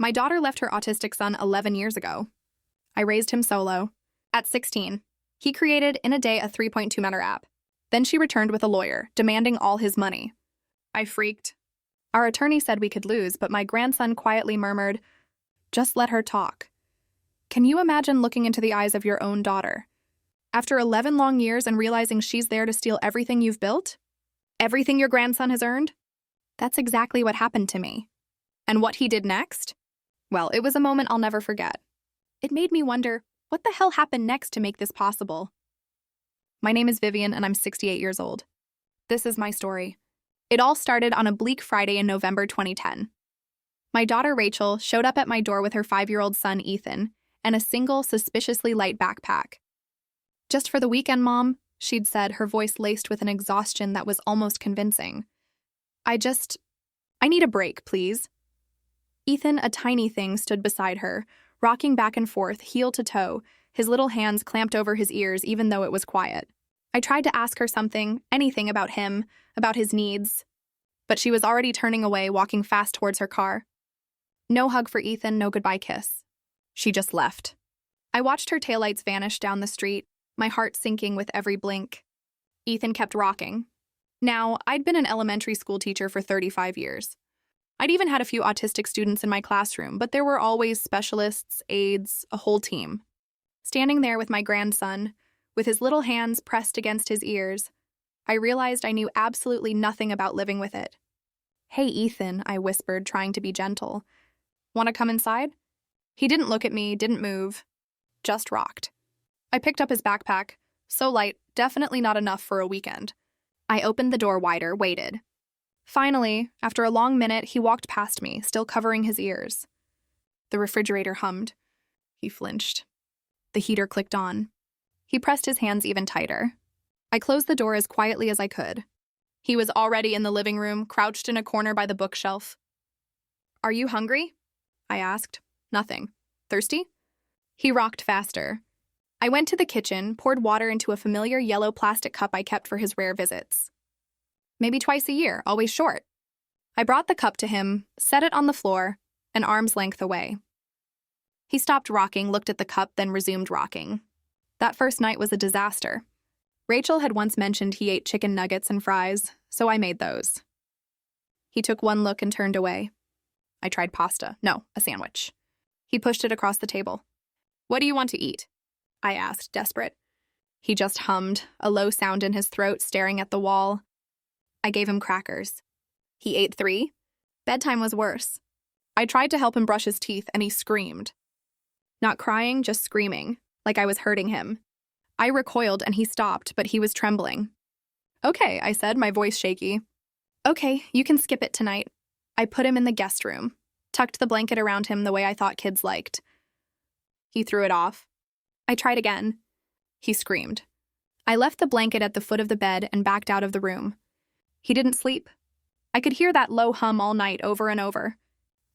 My daughter left her autistic son 11 years ago. I raised him solo. At 16, he created in a day a 3.2 app. Then she returned with a lawyer, demanding all his money. I freaked. Our attorney said we could lose, but my grandson quietly murmured, "Just let her talk." Can you imagine looking into the eyes of your own daughter? After 11 long years and realizing she's there to steal everything you've built? Everything your grandson has earned? That's exactly what happened to me. And what he did next? Well, it was a moment I'll never forget. It made me wonder, what the hell happened next to make this possible? My name is Vivian, and I'm 68 years old. This is my story. It all started on a bleak Friday in November 2010. My daughter Rachel showed up at my door with her 5-year-old son Ethan and a single, suspiciously light backpack. "Just for the weekend, Mom," she'd said, her voice laced with an exhaustion that was almost convincing. I need a break, please." Ethan, a tiny thing, stood beside her, rocking back and forth, heel to toe, his little hands clamped over his ears even though it was quiet. I tried to ask her something, anything about him, about his needs, but she was already turning away, walking fast towards her car. No hug for Ethan, no goodbye kiss. She just left. I watched her taillights vanish down the street, my heart sinking with every blink. Ethan kept rocking. Now, I'd been an elementary school teacher for 35 years. I'd even had a few autistic students in my classroom, but there were always specialists, aides, a whole team. Standing there with my grandson, with his little hands pressed against his ears, I realized I knew absolutely nothing about living with it. "Hey, Ethan," I whispered, trying to be gentle. "Want to come inside?" He didn't look at me, didn't move, just rocked. I picked up his backpack, so light, definitely not enough for a weekend. I opened the door wider, waited. Finally, after a long minute, he walked past me, still covering his ears. The refrigerator hummed. He flinched. The heater clicked on. He pressed his hands even tighter. I closed the door as quietly as I could. He was already in the living room, crouched in a corner by the bookshelf. "Are you hungry?" I asked. "Nothing. Thirsty?" He rocked faster. I went to the kitchen, poured water into a familiar yellow plastic cup I kept for his rare visits. Maybe twice a year, always short. I brought the cup to him, set it on the floor, an arm's length away. He stopped rocking, looked at the cup, then resumed rocking. That first night was a disaster. Rachel had once mentioned he ate chicken nuggets and fries, so I made those. He took one look and turned away. I tried pasta. No, a sandwich. He pushed it across the table. "What do you want to eat?" I asked, desperate. He just hummed, a low sound in his throat, staring at the wall. I gave him crackers. He ate 3. Bedtime was worse. I tried to help him brush his teeth, and he screamed. Not crying, just screaming, like I was hurting him. I recoiled, and he stopped, but he was trembling. "Okay," I said, my voice shaky. "Okay, you can skip it tonight." I put him in the guest room, tucked the blanket around him the way I thought kids liked. He threw it off. I tried again. He screamed. I left the blanket at the foot of the bed and backed out of the room. He didn't sleep. I could hear that low hum all night, over and over.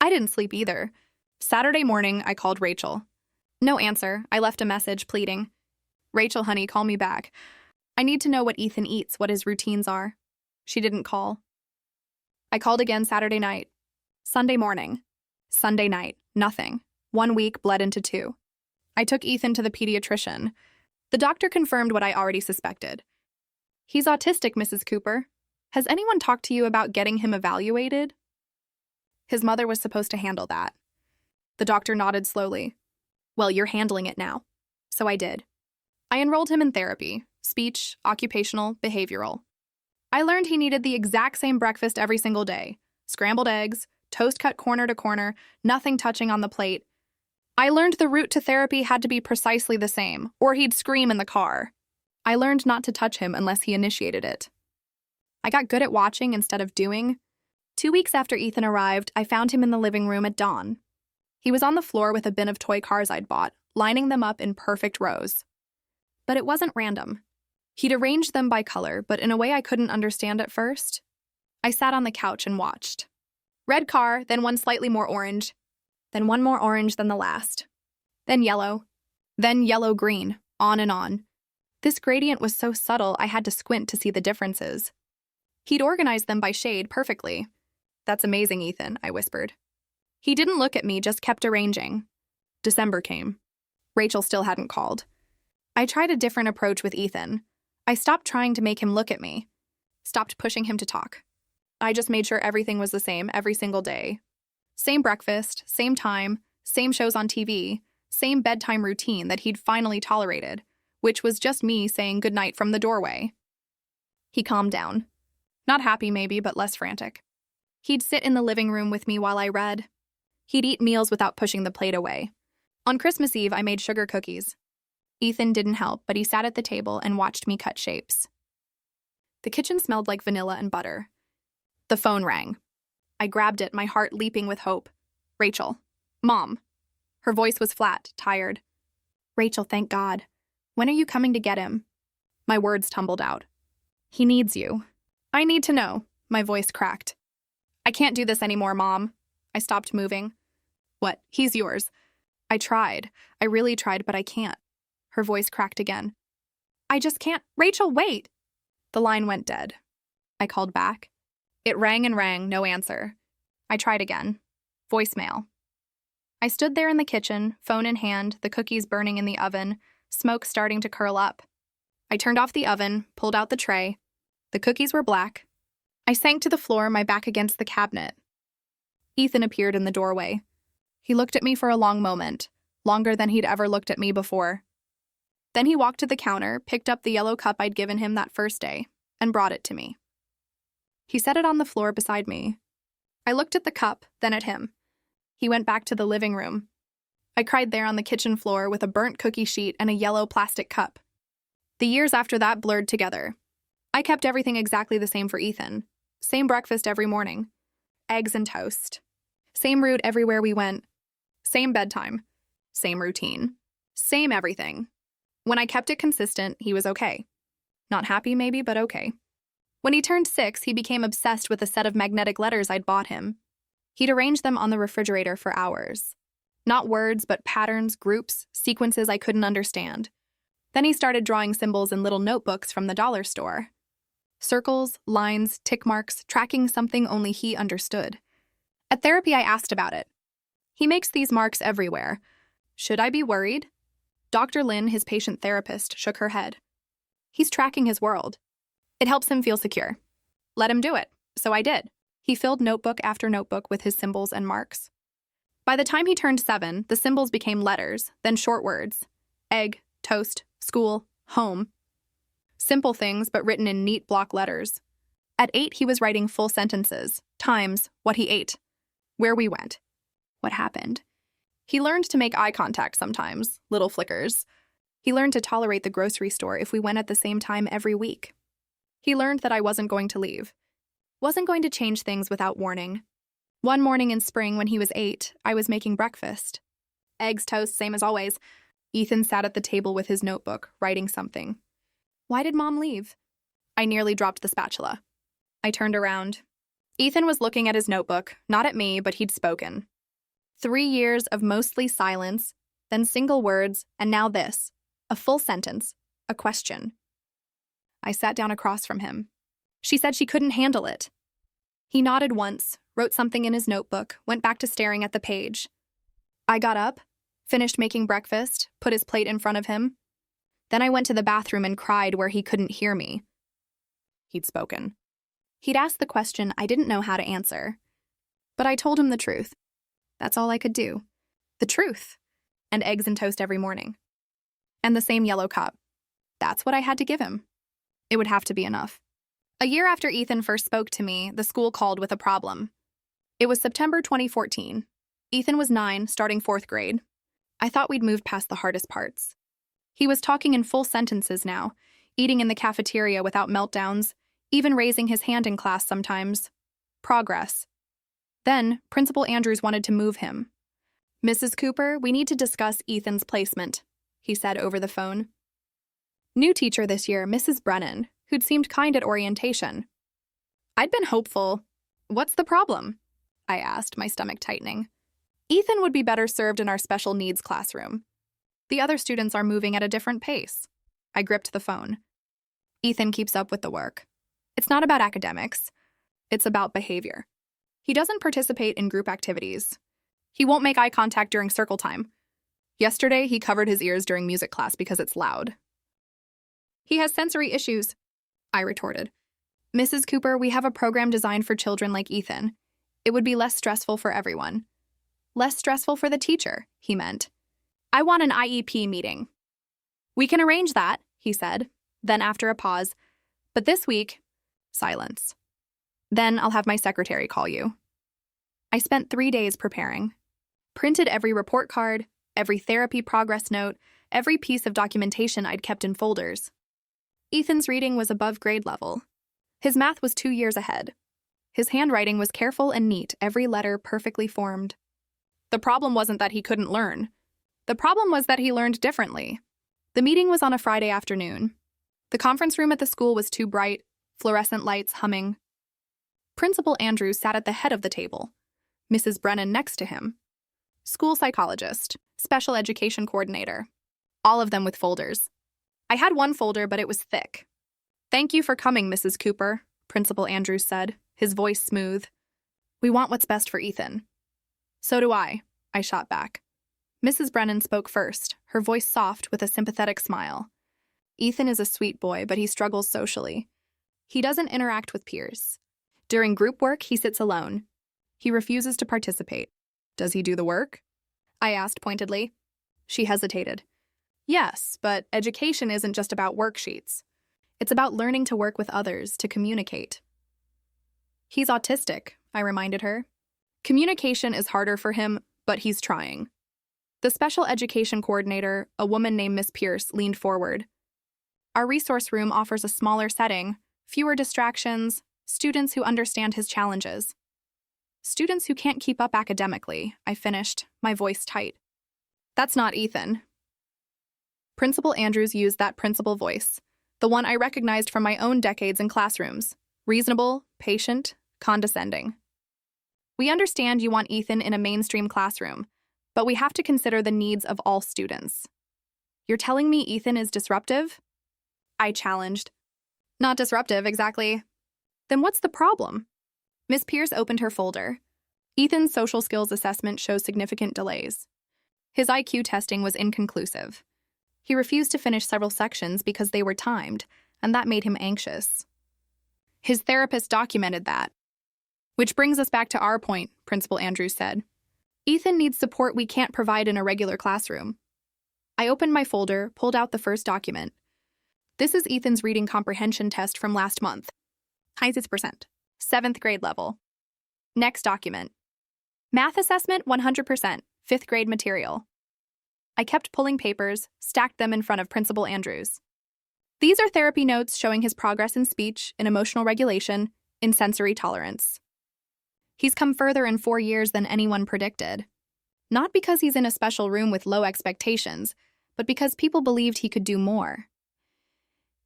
I didn't sleep either. Saturday morning, I called Rachel. No answer. I left a message, pleading. "Rachel, honey, call me back. I need to know what Ethan eats, what his routines are." She didn't call. I called again Saturday night. Sunday morning. Sunday night. Nothing. 1 week bled into 2. I took Ethan to the pediatrician. The doctor confirmed what I already suspected. "He's autistic, Mrs. Cooper. Has anyone talked to you about getting him evaluated?" His mother was supposed to handle that. The doctor nodded slowly. "Well, you're handling it now." So I did. I enrolled him in therapy, speech, occupational, behavioral. I learned he needed the exact same breakfast every single day. Scrambled eggs, toast cut corner to corner, nothing touching on the plate. I learned the route to therapy had to be precisely the same, or he'd scream in the car. I learned not to touch him unless he initiated it. I got good at watching instead of doing. 2 weeks after Ethan arrived, I found him in the living room at dawn. He was on the floor with a bin of toy cars I'd bought, lining them up in perfect rows. But it wasn't random. He'd arranged them by color, but in a way I couldn't understand at first. I sat on the couch and watched. Red car, then one slightly more orange, then one more orange than the last. Then yellow-green, on and on. This gradient was so subtle I had to squint to see the differences. He'd organized them by shade perfectly. "That's amazing, Ethan," I whispered. He didn't look at me, just kept arranging. December came. Rachel still hadn't called. I tried a different approach with Ethan. I stopped trying to make him look at me. Stopped pushing him to talk. I just made sure everything was the same every single day. Same breakfast, same time, same shows on TV, same bedtime routine that he'd finally tolerated, which was just me saying goodnight from the doorway. He calmed down. Not happy maybe, but less frantic. He'd sit in the living room with me while I read. He'd eat meals without pushing the plate away. On Christmas Eve, I made sugar cookies. Ethan didn't help, but he sat at the table and watched me cut shapes. The kitchen smelled like vanilla and butter. The phone rang. I grabbed it, my heart leaping with hope. Rachel. Mom. Her voice was flat, tired. Rachel, thank God. When are you coming to get him? My words tumbled out. He needs you. I need to know. My voice cracked. I can't do this anymore, Mom. I stopped moving. What? He's yours. I tried. I really tried, but I can't. Her voice cracked again. I just can't. Rachel, wait. The line went dead. I called back. It rang and rang, no answer. I tried again. Voicemail. I stood there in the kitchen, phone in hand, the cookies burning in the oven, smoke starting to curl up. I turned off the oven, pulled out the tray. The cookies were black. I sank to the floor, my back against the cabinet. Ethan appeared in the doorway. He looked at me for a long moment, longer than he'd ever looked at me before. Then he walked to the counter, picked up the yellow cup I'd given him that first day, and brought it to me. He set it on the floor beside me. I looked at the cup, then at him. He went back to the living room. I cried there on the kitchen floor with a burnt cookie sheet and a yellow plastic cup. The years after that blurred together. I kept everything exactly the same for Ethan. Same breakfast every morning. Eggs and toast. Same route everywhere we went. Same bedtime. Same routine. Same everything. When I kept it consistent, he was okay. Not happy maybe, but okay. When he turned 6, he became obsessed with a set of magnetic letters I'd bought him. He'd arrange them on the refrigerator for hours. Not words, but patterns, groups, sequences I couldn't understand. Then he started drawing symbols in little notebooks from the dollar store. Circles, lines, tick marks, tracking something only he understood. At therapy, I asked about it. He makes these marks everywhere. Should I be worried? Dr. Lynn, his patient therapist, shook her head. He's tracking his world. It helps him feel secure. Let him do it. So I did. He filled notebook after notebook with his symbols and marks. By the time he turned 7, the symbols became letters, then short words. Egg, toast, school, home. Simple things, but written in neat block letters. At 8, he was writing full sentences, times, what he ate, where we went, what happened. He learned to make eye contact sometimes, little flickers. He learned to tolerate the grocery store if we went at the same time every week. He learned that I wasn't going to leave. Wasn't going to change things without warning. One morning in spring when he was 8, I was making breakfast. Eggs, toast, same as always. Ethan sat at the table with his notebook, writing something. Why did Mom leave? I nearly dropped the spatula. I turned around. Ethan was looking at his notebook, not at me, but he'd spoken. 3 years of mostly silence, then single words, and now this. A full sentence. A question. I sat down across from him. She said she couldn't handle it. He nodded once, wrote something in his notebook, went back to staring at the page. I got up, finished making breakfast, put his plate in front of him. Then I went to the bathroom and cried where he couldn't hear me. He'd spoken. He'd asked the question I didn't know how to answer. But I told him the truth. That's all I could do. The truth. And eggs and toast every morning. And the same yellow cup. That's what I had to give him. It would have to be enough. A year after Ethan first spoke to me, the school called with a problem. It was September 2014. Ethan was 9, starting 4th grade. I thought we'd moved past the hardest parts. He was talking in full sentences now, eating in the cafeteria without meltdowns, even raising his hand in class sometimes. Progress. Then, Principal Andrews wanted to move him. Mrs. Cooper, we need to discuss Ethan's placement, he said over the phone. New teacher this year, Mrs. Brennan, who'd seemed kind at orientation. I'd been hopeful. What's the problem? I asked, my stomach tightening. Ethan would be better served in our special needs classroom. The other students are moving at a different pace. I gripped the phone. Ethan keeps up with the work. It's not about academics. It's about behavior. He doesn't participate in group activities. He won't make eye contact during circle time. Yesterday, he covered his ears during music class because it's loud. He has sensory issues, I retorted. Mrs. Cooper, we have a program designed for children like Ethan. It would be less stressful for everyone. Less stressful for the teacher, he meant. I want an IEP meeting. We can arrange that, he said. Then after a pause, but this week, silence. Then I'll have my secretary call you. I spent 3 days preparing. Printed every report card, every therapy progress note, every piece of documentation I'd kept in folders. Ethan's reading was above grade level. His math was 2 years ahead. His handwriting was careful and neat, every letter perfectly formed. The problem wasn't that he couldn't learn. The problem was that he learned differently. The meeting was on a Friday afternoon. The conference room at the school was too bright, fluorescent lights humming. Principal Andrews sat at the head of the table, Mrs. Brennan next to him. School psychologist, special education coordinator, all of them with folders. I had one folder, but it was thick. Thank you for coming, Mrs. Cooper, Principal Andrews said, his voice smooth. We want what's best for Ethan. So do I shot back. Mrs. Brennan spoke first, her voice soft with a sympathetic smile. Ethan is a sweet boy, but he struggles socially. He doesn't interact with peers. During group work, he sits alone. He refuses to participate. Does he do the work? I asked pointedly. She hesitated. Yes, but education isn't just about worksheets. It's about learning to work with others, to communicate. He's autistic, I reminded her. Communication is harder for him, but he's trying. The special education coordinator, a woman named Miss Pierce, leaned forward. Our resource room offers a smaller setting, fewer distractions, students who understand his challenges. Students who can't keep up academically, I finished, my voice tight. That's not Ethan. Principal Andrews used that principal voice, the one I recognized from my own decades in classrooms. Reasonable, patient, condescending. We understand you want Ethan in a mainstream classroom, but we have to consider the needs of all students. You're telling me Ethan is disruptive? I challenged. Not disruptive, exactly. Then what's the problem? Miss Pierce opened her folder. Ethan's social skills assessment shows significant delays. His IQ testing was inconclusive. He refused to finish several sections because they were timed, and that made him anxious. His therapist documented that. Which brings us back to our point, Principal Andrews said. Ethan needs support we can't provide in a regular classroom. I opened my folder, pulled out the first document. This is Ethan's reading comprehension test from last month. Highest percent. 7th grade level. Next document. Math assessment 100%, 5th grade material. I kept pulling papers, stacked them in front of Principal Andrews. These are therapy notes showing his progress in speech, in emotional regulation, in sensory tolerance. He's come further in 4 years than anyone predicted. Not because he's in a special room with low expectations, but because people believed he could do more.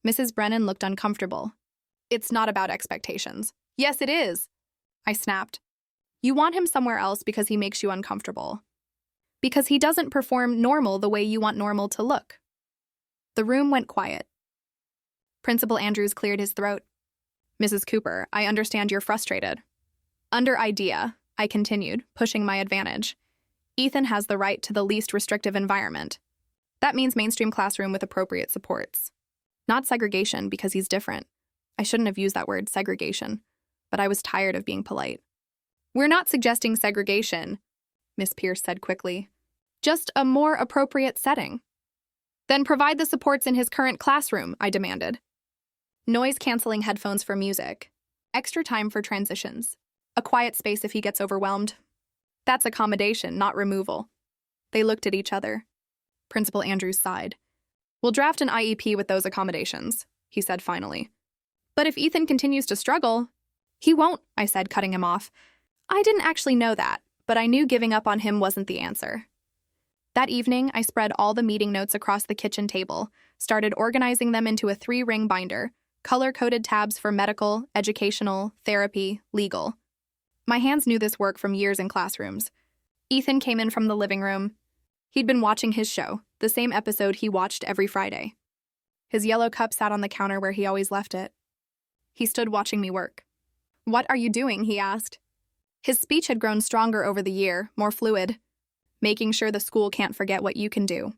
Mrs. Brennan looked uncomfortable. It's not about expectations. Yes, it is, I snapped. You want him somewhere else because he makes you uncomfortable. Because he doesn't perform normal the way you want normal to look. The room went quiet. Principal Andrews cleared his throat. Mrs. Cooper, I understand you're frustrated. Under IDEA, I continued, pushing my advantage. Ethan has the right to the least restrictive environment. That means mainstream classroom with appropriate supports. Not segregation because he's different. I shouldn't have used that word, segregation, but I was tired of being polite. We're not suggesting segregation, Miss Pierce said quickly. Just a more appropriate setting. Then provide the supports in his current classroom, I demanded. Noise-canceling headphones for music. Extra time for transitions. A quiet space if he gets overwhelmed. That's accommodation, not removal. They looked at each other. Principal Andrews sighed. We'll draft an IEP with those accommodations, he said finally. But if Ethan continues to struggle, he won't, I said, cutting him off. I didn't actually know that, but I knew giving up on him wasn't the answer. That evening, I spread all the meeting notes across the kitchen table, started organizing them into a 3-ring binder, color-coded tabs for medical, educational, therapy, legal. My hands knew this work from years in classrooms. Ethan came in from the living room. He'd been watching his show, the same episode he watched every Friday. His yellow cup sat on the counter where he always left it. He stood watching me work. What are you doing? He asked. His speech had grown stronger over the year, more fluid, making sure the school can't forget what you can do.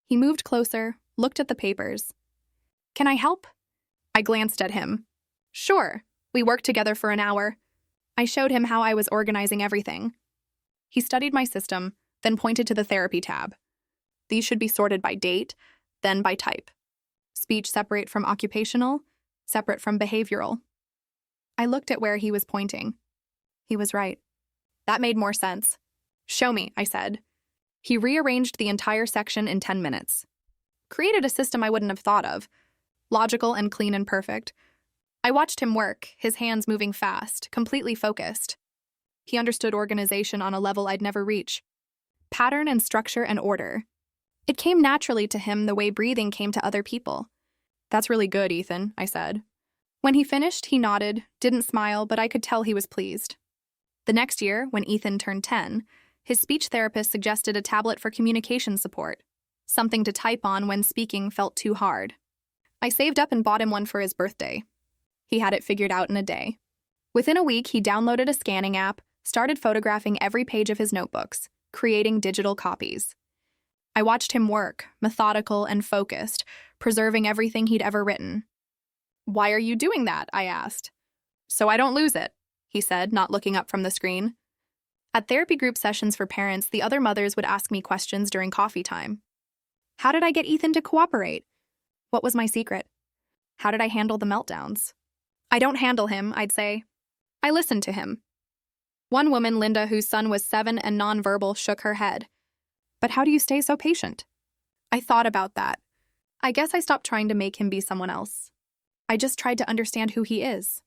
He moved closer, looked at the papers. Can I help? I glanced at him. Sure. We worked together for an hour. I showed him how I was organizing everything. He studied my system, then pointed to the therapy tab. These should be sorted by date, then by type. Speech separate from occupational, separate from behavioral. I looked at where he was pointing. He was right. That made more sense. Show me, I said. He rearranged the entire section in 10 minutes. Created a system I wouldn't have thought of. Logical and clean and perfect. I watched him work, his hands moving fast, completely focused. He understood organization on a level I'd never reach. Pattern and structure and order. It came naturally to him the way breathing came to other people. That's really good, Ethan, I said. When he finished, he nodded, didn't smile, but I could tell he was pleased. The next year, when Ethan turned 10, his speech therapist suggested a tablet for communication support, something to type on when speaking felt too hard. I saved up and bought him one for his birthday. He had it figured out in a day. Within a week, he downloaded a scanning app, started photographing every page of his notebooks, creating digital copies. I watched him work, methodical and focused, preserving everything he'd ever written. Why are you doing that? I asked. So I don't lose it, he said, not looking up from the screen. At therapy group sessions for parents, the other mothers would ask me questions during coffee time. How did I get Ethan to cooperate? What was my secret? How did I handle the meltdowns? I don't handle him, I'd say. I listened to him. One woman, Linda, whose son was 7 and nonverbal, shook her head. But how do you stay so patient? I thought about that. I guess I stopped trying to make him be someone else. I just tried to understand who he is.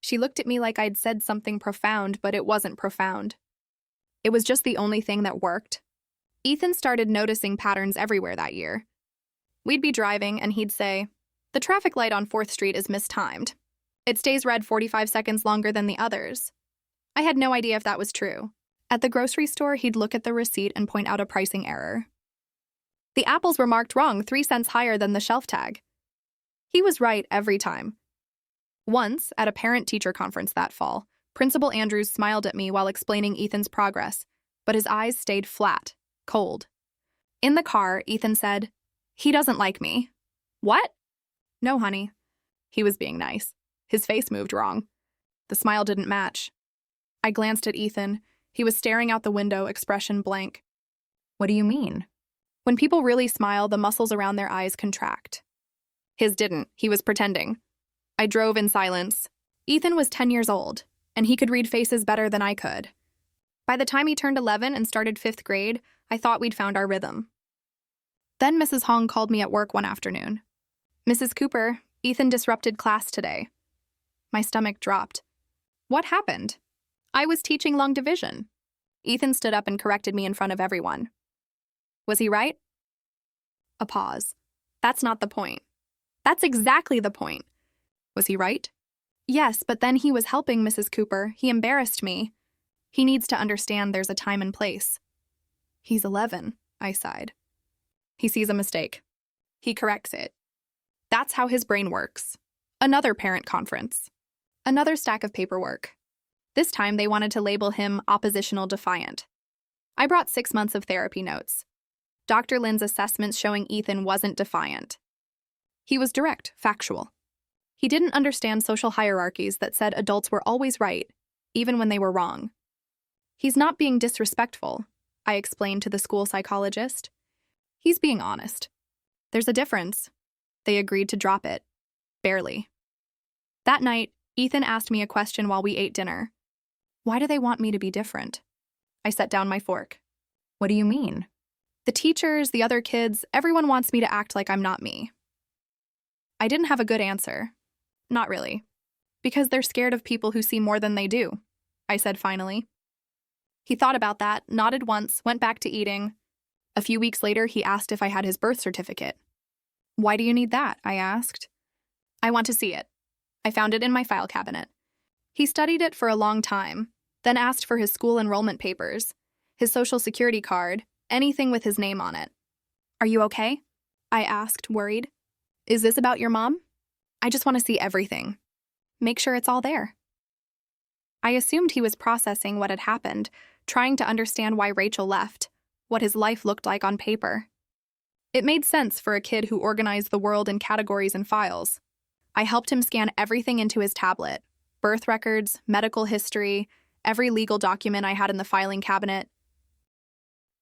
She looked at me like I'd said something profound, but it wasn't profound. It was just the only thing that worked. Ethan started noticing patterns everywhere that year. We'd be driving, and he'd say, "The traffic light on 4th Street is mistimed. It stays red 45 seconds longer than the others." I had no idea if that was true. At the grocery store, he'd look at the receipt and point out a pricing error. The apples were marked wrong, 3 cents higher than the shelf tag. He was right every time. Once, at a parent-teacher conference that fall, Principal Andrews smiled at me while explaining Ethan's progress, but his eyes stayed flat, cold. In the car, Ethan said, "He doesn't like me." What? No, honey. He was being nice. His face moved wrong. The smile didn't match. I glanced at Ethan. He was staring out the window, expression blank. What do you mean? When people really smile, the muscles around their eyes contract. His didn't. He was pretending. I drove in silence. Ethan was 10 years old, and he could read faces better than I could. By the time he turned 11 and started 5th grade, I thought we'd found our rhythm. Then Mrs. Hong called me at work one afternoon. "Mrs. Cooper, Ethan disrupted class today." My stomach dropped. What happened? I was teaching long division. Ethan stood up and corrected me in front of everyone. Was he right? A pause. That's not the point. That's exactly the point. Was he right? Yes, but then he was helping Mrs. Cooper. He embarrassed me. He needs to understand there's a time and place. He's 11, I sighed. He sees a mistake. He corrects it. That's how his brain works. Another parent conference. Another stack of paperwork. This time they wanted to label him oppositional defiant. I brought 6 months of therapy notes. Dr. Lynn's assessments showing Ethan wasn't defiant. He was direct, factual. He didn't understand social hierarchies that said adults were always right, even when they were wrong. He's not being disrespectful, I explained to the school psychologist. He's being honest. There's a difference. They agreed to drop it. Barely. That night, Ethan asked me a question while we ate dinner. Why do they want me to be different? I set down my fork. What do you mean? The teachers, the other kids, everyone wants me to act like I'm not me. I didn't have a good answer. Not really. Because they're scared of people who see more than they do, I said finally. He thought about that, nodded once, went back to eating. A few weeks later, he asked if I had his birth certificate. Why do you need that? I asked. I want to see it. I found it in my file cabinet. He studied it for a long time, then asked for his school enrollment papers, his social security card, anything with his name on it. Are you okay? I asked, worried. Is this about your mom? I just want to see everything. Make sure it's all there. I assumed he was processing what had happened, trying to understand why Rachel left, what his life looked like on paper. It made sense for a kid who organized the world in categories and files. I helped him scan everything into his tablet: birth records, medical history, every legal document I had in the filing cabinet.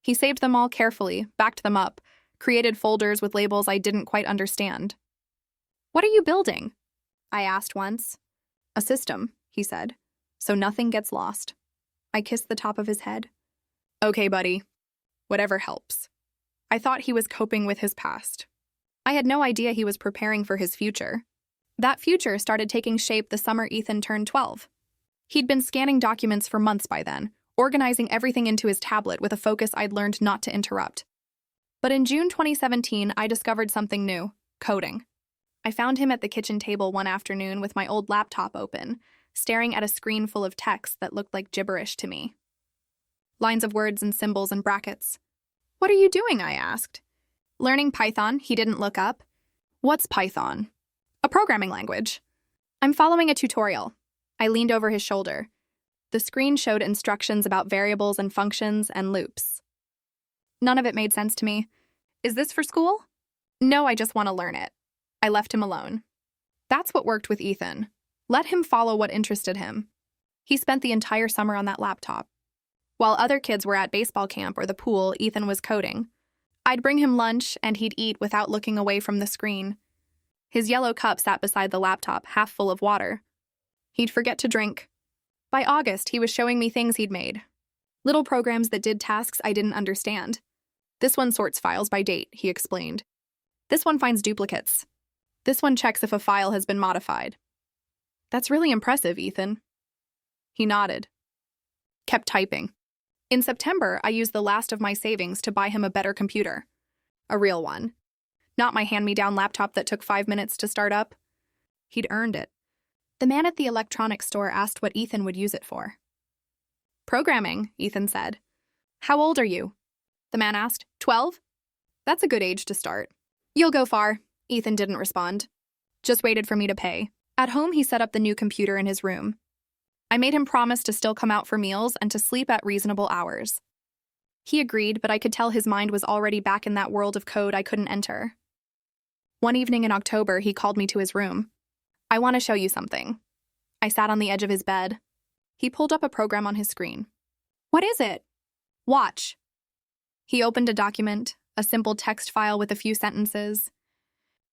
He saved them all carefully, backed them up, created folders with labels I didn't quite understand. "What are you building?" I asked once. "A system," he said, "so nothing gets lost." I kissed the top of his head. "Okay, buddy. Whatever helps." I thought he was coping with his past. I had no idea he was preparing for his future. That future started taking shape the summer Ethan turned 12. He'd been scanning documents for months by then, organizing everything into his tablet with a focus I'd learned not to interrupt. But in June 2017, I discovered something new: coding. I found him at the kitchen table one afternoon with my old laptop open, staring at a screen full of text that looked like gibberish to me. Lines of words and symbols and brackets. "What are you doing?" I asked. "Learning Python," he didn't look up. "What's Python?" "A programming language." "I'm following a tutorial." I leaned over his shoulder. The screen showed instructions about variables and functions and loops. None of it made sense to me. "Is this for school?" "No, I just want to learn it." I left him alone. That's what worked with Ethan. Let him follow what interested him. He spent the entire summer on that laptop. While other kids were at baseball camp or the pool, Ethan was coding. I'd bring him lunch, and he'd eat without looking away from the screen. His yellow cup sat beside the laptop, half full of water. He'd forget to drink. By August, he was showing me things he'd made. Little programs that did tasks I didn't understand. "This one sorts files by date," he explained. "This one finds duplicates. This one checks if a file has been modified." "That's really impressive, Ethan." He nodded. Kept typing. In September, I used the last of my savings to buy him a better computer. A real one. Not my hand-me-down laptop that took 5 minutes to start up. He'd earned it. The man at the electronics store asked what Ethan would use it for. "Programming," Ethan said. "How old are you?" The man asked. 12? "That's a good age to start." "You'll go far." Ethan didn't respond. Just waited for me to pay. At home, he set up the new computer in his room. I made him promise to still come out for meals and to sleep at reasonable hours. He agreed, but I could tell his mind was already back in that world of code I couldn't enter. One evening in October, he called me to his room. "I want to show you something." I sat on the edge of his bed. He pulled up a program on his screen. "What is it?" "Watch." He opened a document, a simple text file with a few sentences.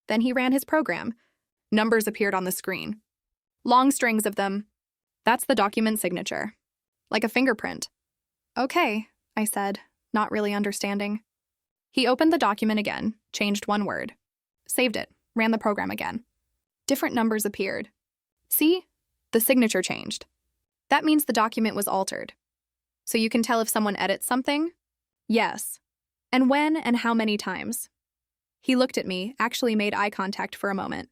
Then he ran his program. Numbers appeared on the screen. Long strings of them. That's the document signature. Like a fingerprint. "Okay," I said, not really understanding. He opened the document again, changed one word. Saved it, ran the program again. Different numbers appeared. "See? The signature changed. That means the document was altered. So you can tell if someone edits something?" "Yes." "And when and how many times?" He looked at me, actually made eye contact for a moment.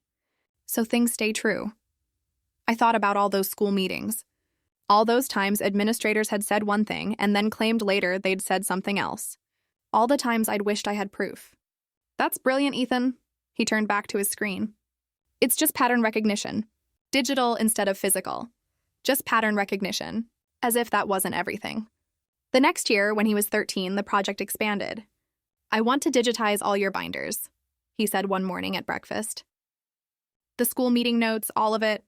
"So things stay true." I thought about all those school meetings. All those times administrators had said one thing and then claimed later they'd said something else. All the times I'd wished I had proof. "That's brilliant, Ethan." He turned back to his screen. "It's just pattern recognition. Digital instead of physical. Just pattern recognition. As if that wasn't everything. The next year, when he was 13, the project expanded. "I want to digitize all your binders," he said one morning at breakfast. The school meeting notes, all of it.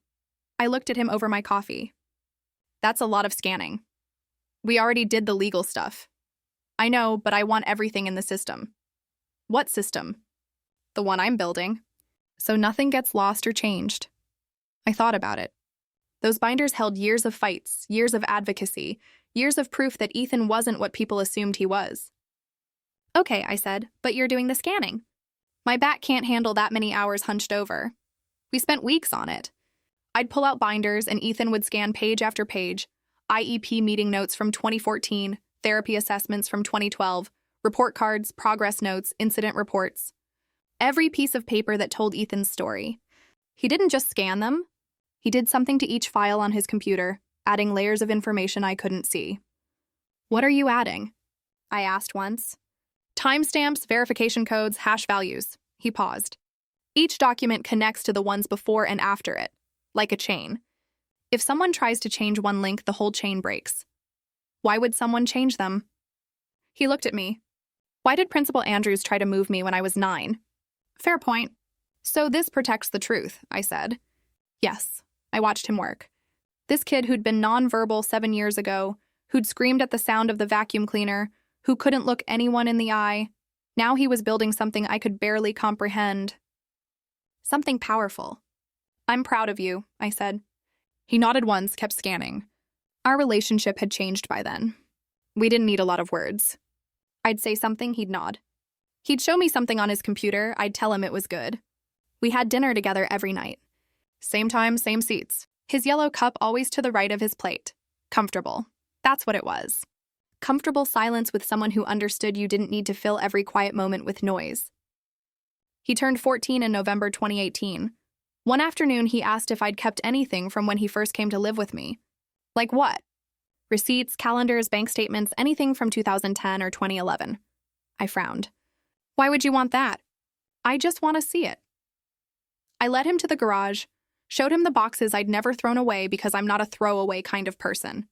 I looked at him over my coffee. "That's a lot of scanning. We already did the legal stuff." "I know, but I want everything in the system." "What system?" "The one I'm building. So nothing gets lost or changed." I thought about it. Those binders held years of fights, years of advocacy, years of proof that Ethan wasn't what people assumed he was. "Okay," I said, "but you're doing the scanning." "My back can't handle that many hours hunched over." We spent weeks on it. I'd pull out binders and Ethan would scan page after page, IEP meeting notes from 2014, therapy assessments from 2012, report cards, progress notes, incident reports. Every piece of paper that told Ethan's story. He didn't just scan them. He did something to each file on his computer, adding layers of information I couldn't see. "What are you adding?" I asked once. "Timestamps, verification codes, hash values." He paused. "Each document connects to the ones before and after it, like a chain. If someone tries to change one link, the whole chain breaks. Why would someone change them? He looked at me. Why did Principal Andrews try to move me when I was 9? Fair point. So this protects the truth, I said. Yes, I watched him work. This kid who'd been nonverbal 7 years ago, who'd screamed at the sound of the vacuum cleaner, who couldn't look anyone in the eye, now he was building something I could barely comprehend. Something powerful. I'm proud of you, I said. He nodded once, kept scanning. Our relationship had changed by then. We didn't need a lot of words. I'd say something, he'd nod. He'd show me something on his computer, I'd tell him it was good. We had dinner together every night. Same time, same seats. His yellow cup always to the right of his plate. Comfortable. That's what it was. Comfortable silence with someone who understood you didn't need to fill every quiet moment with noise. He turned 14 in November 2018. One afternoon, he asked if I'd kept anything from when he first came to live with me. Like what? Receipts, calendars, bank statements, anything from 2010 or 2011. I frowned. Why would you want that? I just want to see it. I led him to the garage, showed him the boxes I'd never thrown away because I'm not a throwaway kind of person.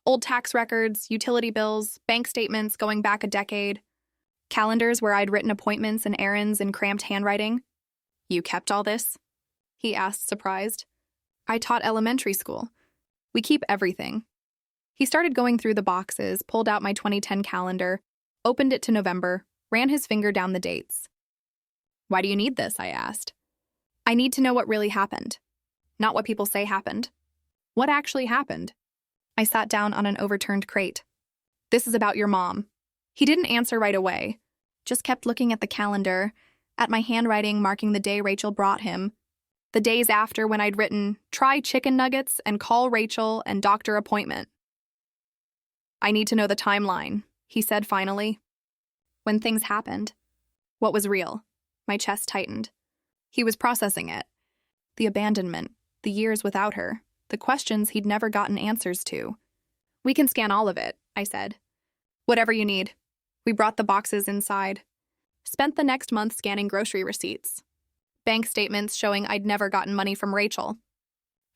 Old tax records, utility bills, bank statements going back a decade, calendars where I'd written appointments and errands in cramped handwriting. You kept all this? He asked, surprised. I taught elementary school. We keep everything. He started going through the boxes, pulled out my 2010 calendar, opened it to November, ran his finger down the dates. Why do you need this? I asked. I need to know what really happened. Not what people say happened. What actually happened? I sat down on an overturned crate. This is about your mom. He didn't answer right away, just kept looking at the calendar, at my handwriting marking the day Rachel brought him, the days after when I'd written, try chicken nuggets and call Rachel and doctor appointment. I need to know the timeline, he said finally. When things happened. What was real? My chest tightened. He was processing it. The abandonment, the years without her, the questions he'd never gotten answers to. We can scan all of it, I said. Whatever you need. We brought the boxes inside. Spent the next month scanning grocery receipts. Bank statements showing I'd never gotten money from Rachel.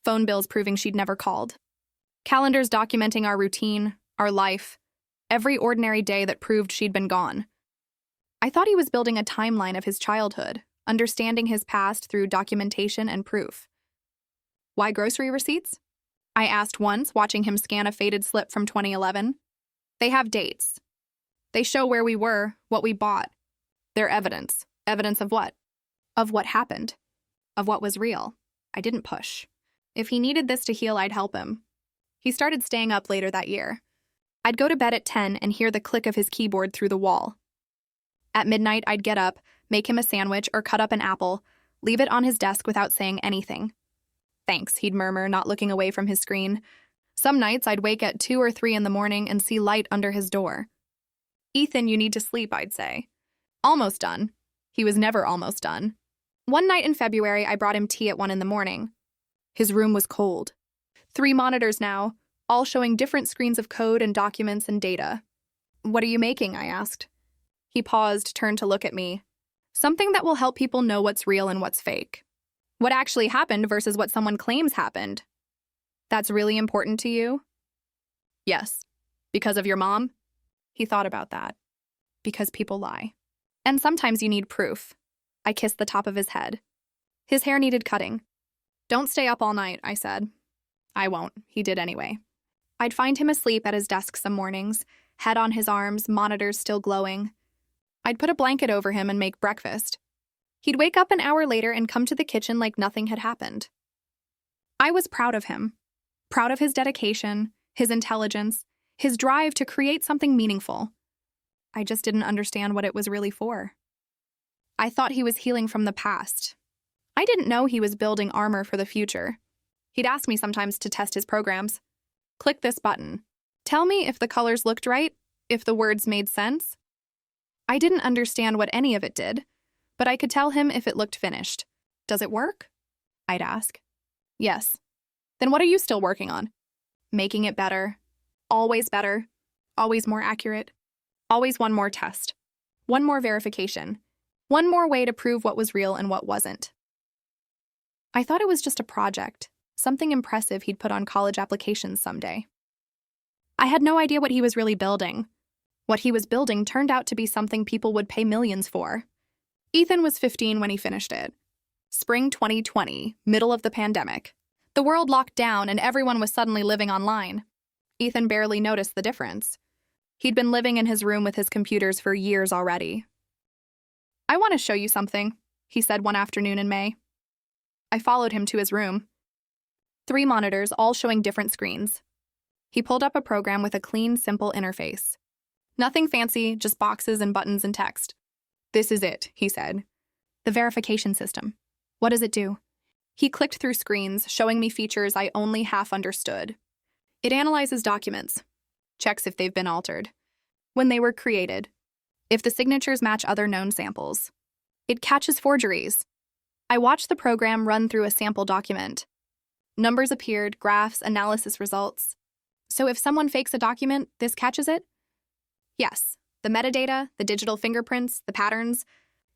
Phone bills proving she'd never called. Calendars documenting our routine, our life, every ordinary day that proved she'd been gone. I thought he was building a timeline of his childhood, understanding his past through documentation and proof. Why grocery receipts? I asked once, watching him scan a faded slip from 2011. They have dates. They show where we were, what we bought. They're evidence. Evidence of what? Of what happened. Of what was real. I didn't push. If he needed this to heal, I'd help him. He started staying up later that year. I'd go to bed at 10 and hear the click of his keyboard through the wall. At midnight, I'd get up, make him a sandwich or cut up an apple, leave it on his desk without saying anything. Thanks, he'd murmur, not looking away from his screen. Some nights, I'd wake at 2 or 3 in the morning and see light under his door. Ethan, you need to sleep, I'd say. Almost done. He was never almost done. One night in February, I brought him tea at 1 in the morning. His room was cold. 3 monitors now, all showing different screens of code and documents and data. What are you making? I asked. He paused, turned to look at me. Something that will help people know what's real and what's fake. What actually happened versus what someone claims happened. That's really important to you? Yes. Because of your mom? He thought about that. Because people lie. And sometimes you need proof. I kissed the top of his head. His hair needed cutting. Don't stay up all night, I said. I won't. He did anyway. I'd find him asleep at his desk some mornings, head on his arms, monitors still glowing. I'd put a blanket over him and make breakfast. He'd wake up an hour later and come to the kitchen like nothing had happened. I was proud of him. Proud of his dedication, his intelligence, his drive to create something meaningful. I just didn't understand what it was really for. I thought he was healing from the past. I didn't know he was building armor for the future. He'd ask me sometimes to test his programs. Click this button. Tell me if the colors looked right, if the words made sense. I didn't understand what any of it did, but I could tell him if it looked finished. Does it work? I'd ask. Yes. Then what are you still working on? Making it better. Always better. Always more accurate. Always one more test. One more verification. One more way to prove what was real and what wasn't. I thought it was just a project, something impressive he'd put on college applications someday. I had no idea what he was really building. What he was building turned out to be something people would pay millions for. Ethan was 15 when he finished it. Spring 2020, middle of the pandemic. The world locked down and everyone was suddenly living online. Ethan barely noticed the difference. He'd been living in his room with his computers for years already. "I want to show you something," he said one afternoon in May. I followed him to his room. 3 monitors, all showing different screens. He pulled up a program with a clean, simple interface. Nothing fancy, just boxes and buttons and text. "This is it," he said. "The verification system. What does it do?" He clicked through screens, showing me features I only half understood. It analyzes documents, checks if they've been altered, when they were created, if the signatures match other known samples. It catches forgeries. I watched the program run through a sample document. Numbers appeared, graphs, analysis results. So if someone fakes a document, this catches it? Yes. The metadata, the digital fingerprints, the patterns,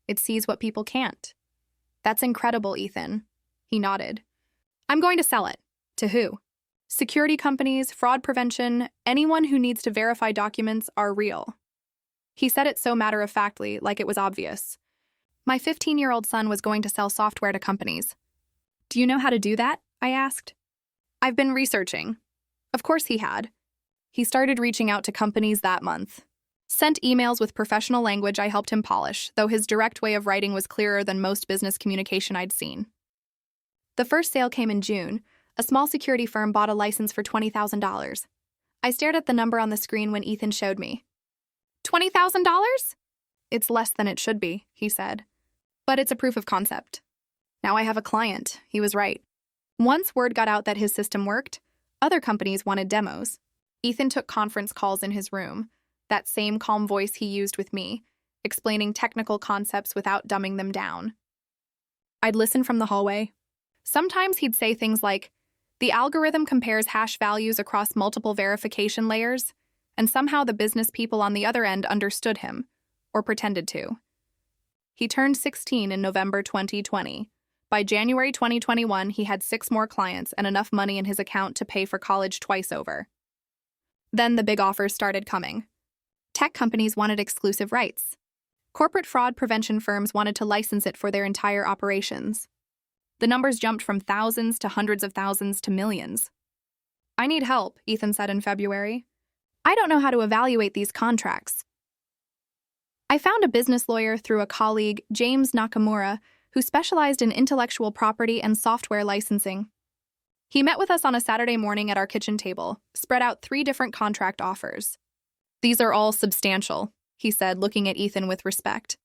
it sees what people can't. That's incredible, Ethan. He nodded. I'm going to sell it. To who? Security companies, fraud prevention, anyone who needs to verify documents are real. He said it so matter-of-factly, like it was obvious. My 15-year-old son was going to sell software to companies. Do you know how to do that? I asked. I've been researching. Of course he had. He started reaching out to companies that month. Sent emails with professional language I helped him polish, though his direct way of writing was clearer than most business communication I'd seen. The first sale came in June. A small security firm bought a license for $20,000. I stared at the number on the screen when Ethan showed me. $20,000? It's less than it should be, he said. But it's a proof of concept. Now I have a client. He was right. Once word got out that his system worked, other companies wanted demos. Ethan took conference calls in his room, that same calm voice he used with me, explaining technical concepts without dumbing them down. I'd listen from the hallway. Sometimes he'd say things like, "The algorithm compares hash values across multiple verification layers," and somehow the business people on the other end understood him, or pretended to. He turned 16 in November 2020. By January 2021, he had 6 more clients and enough money in his account to pay for college twice over. Then the big offers started coming. Tech companies wanted exclusive rights. Corporate fraud prevention firms wanted to license it for their entire operations. The numbers jumped from thousands to hundreds of thousands to millions. I need help, Ethan said in February. I don't know how to evaluate these contracts. I found a business lawyer through a colleague, James Nakamura, who specialized in intellectual property and software licensing. He met with us on a Saturday morning at our kitchen table, spread out 3 different contract offers. These are all substantial, he said, looking at Ethan with respect.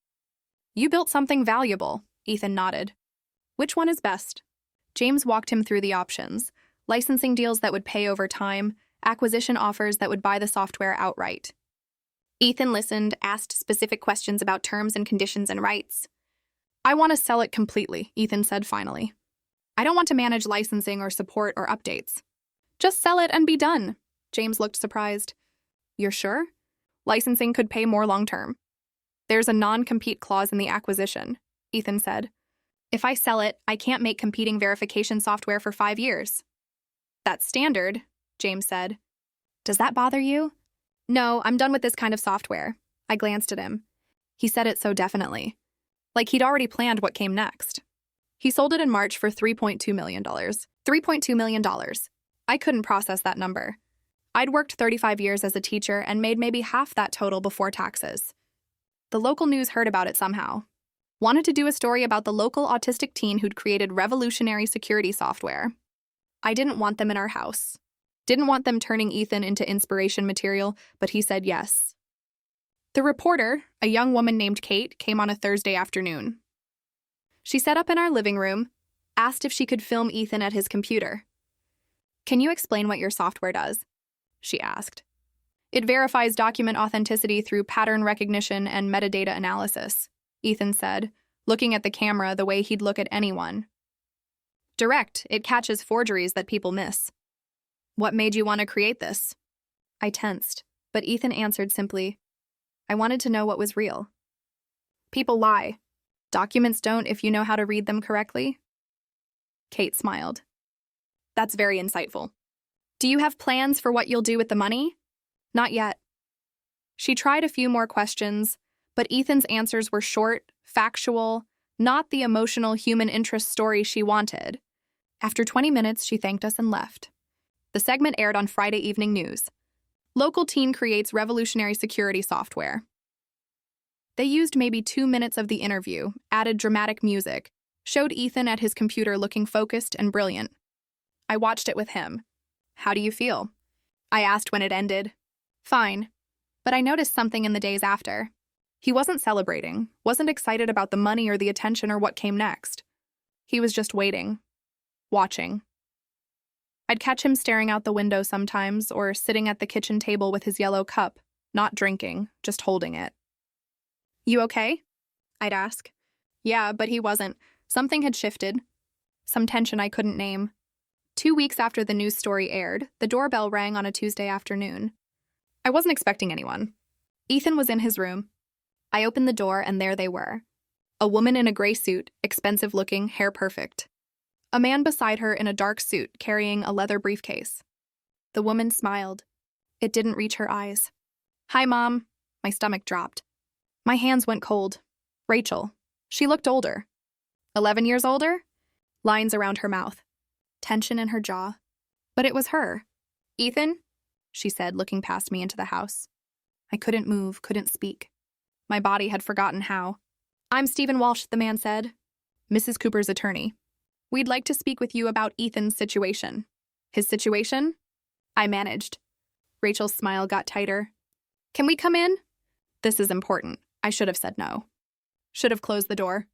You built something valuable, Ethan nodded. Which one is best? James walked him through the options: licensing deals that would pay over time, acquisition offers that would buy the software outright. Ethan listened, asked specific questions about terms and conditions and rights. I want to sell it completely, Ethan said finally. I don't want to manage licensing or support or updates. Just sell it and be done. James looked surprised. You're sure? Licensing could pay more long-term. There's a non-compete clause in the acquisition, Ethan said. If I sell it, I can't make competing verification software for 5 years. That's standard, James said. Does that bother you? No, I'm done with this kind of software. I glanced at him. He said it so definitely. Like he'd already planned what came next. He sold it in March for $3.2 million. $3.2 million. I couldn't process that number. I'd worked 35 years as a teacher and made maybe half that total before taxes. The local news heard about it somehow. Wanted to do a story about the local autistic teen who'd created revolutionary security software. I didn't want them in our house. Didn't want them turning Ethan into inspiration material, but he said yes. The reporter, a young woman named Kate, came on a Thursday afternoon. She set up in our living room, asked if she could film Ethan at his computer. Can you explain what your software does? She asked. It verifies document authenticity through pattern recognition and metadata analysis, Ethan said, looking at the camera the way he'd look at anyone. Direct, it catches forgeries that people miss. What made you want to create this? I tensed, but Ethan answered simply, I wanted to know what was real. People lie. Documents don't if you know how to read them correctly. Kate smiled. That's very insightful. Do you have plans for what you'll do with the money? Not yet. She tried a few more questions, but Ethan's answers were short, factual, not the emotional human interest story she wanted. After 20 minutes, she thanked us and left. The segment aired on Friday Evening News. Local teen creates revolutionary security software. They used maybe 2 minutes of the interview, added dramatic music, showed Ethan at his computer looking focused and brilliant. I watched it with him. How do you feel? I asked when it ended. Fine. But I noticed something in the days after. He wasn't celebrating, wasn't excited about the money or the attention or what came next. He was just waiting. Watching. I'd catch him staring out the window sometimes, or sitting at the kitchen table with his yellow cup, not drinking, just holding it. You okay? I'd ask. Yeah, but he wasn't. Something had shifted. Some tension I couldn't name. 2 weeks after the news story aired, the doorbell rang on a Tuesday afternoon. I wasn't expecting anyone. Ethan was in his room. I opened the door, and there they were. A woman in a gray suit, expensive-looking, hair perfect. A man beside her in a dark suit, carrying a leather briefcase. The woman smiled. It didn't reach her eyes. Hi, Mom. My stomach dropped. My hands went cold. Rachel. She looked older. 11 years older? Lines around her mouth. Tension in her jaw. But it was her. Ethan? She said, looking past me into the house. I couldn't move, couldn't speak. My body had forgotten how. I'm Stephen Walsh, the man said. Mrs. Cooper's attorney. We'd like to speak with you about Ethan's situation. His situation? I managed. Rachel's smile got tighter. Can we come in? This is important. I should have said no. Should have closed the door.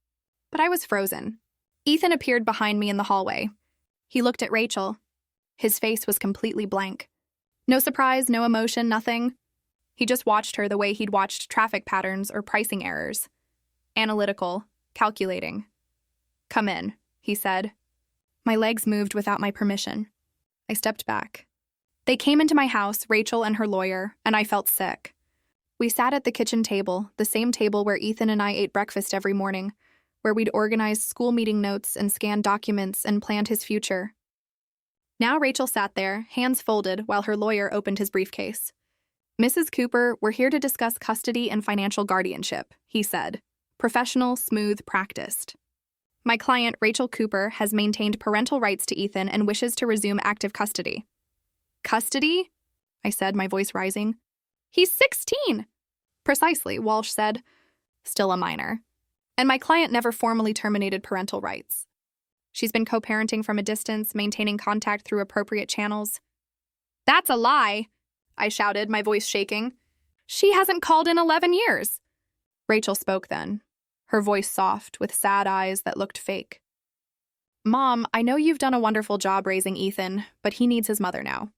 But I was frozen. Ethan appeared behind me in the hallway. He looked at Rachel. His face was completely blank. No surprise, no emotion, nothing. He just watched her the way he'd watched traffic patterns or pricing errors. Analytical, calculating. Come in, he said. My legs moved without my permission. I stepped back. They came into my house, Rachel and her lawyer, and I felt sick. We sat at the kitchen table, the same table where Ethan and I ate breakfast every morning, where we'd organized school meeting notes and scanned documents and planned his future. Now Rachel sat there, hands folded, while her lawyer opened his briefcase. Mrs. Cooper, we're here to discuss custody and financial guardianship, he said. Professional, smooth, practiced. My client, Rachel Cooper, has maintained parental rights to Ethan and wishes to resume active custody. Custody? I said, my voice rising. He's 16! Precisely, Walsh said. Still a minor. And my client never formally terminated parental rights. She's been co-parenting from a distance, maintaining contact through appropriate channels. That's a lie, I shouted, my voice shaking. She hasn't called in 11 years. Rachel spoke then, her voice soft, with sad eyes that looked fake. Mom, I know you've done a wonderful job raising Ethan, but he needs his mother now.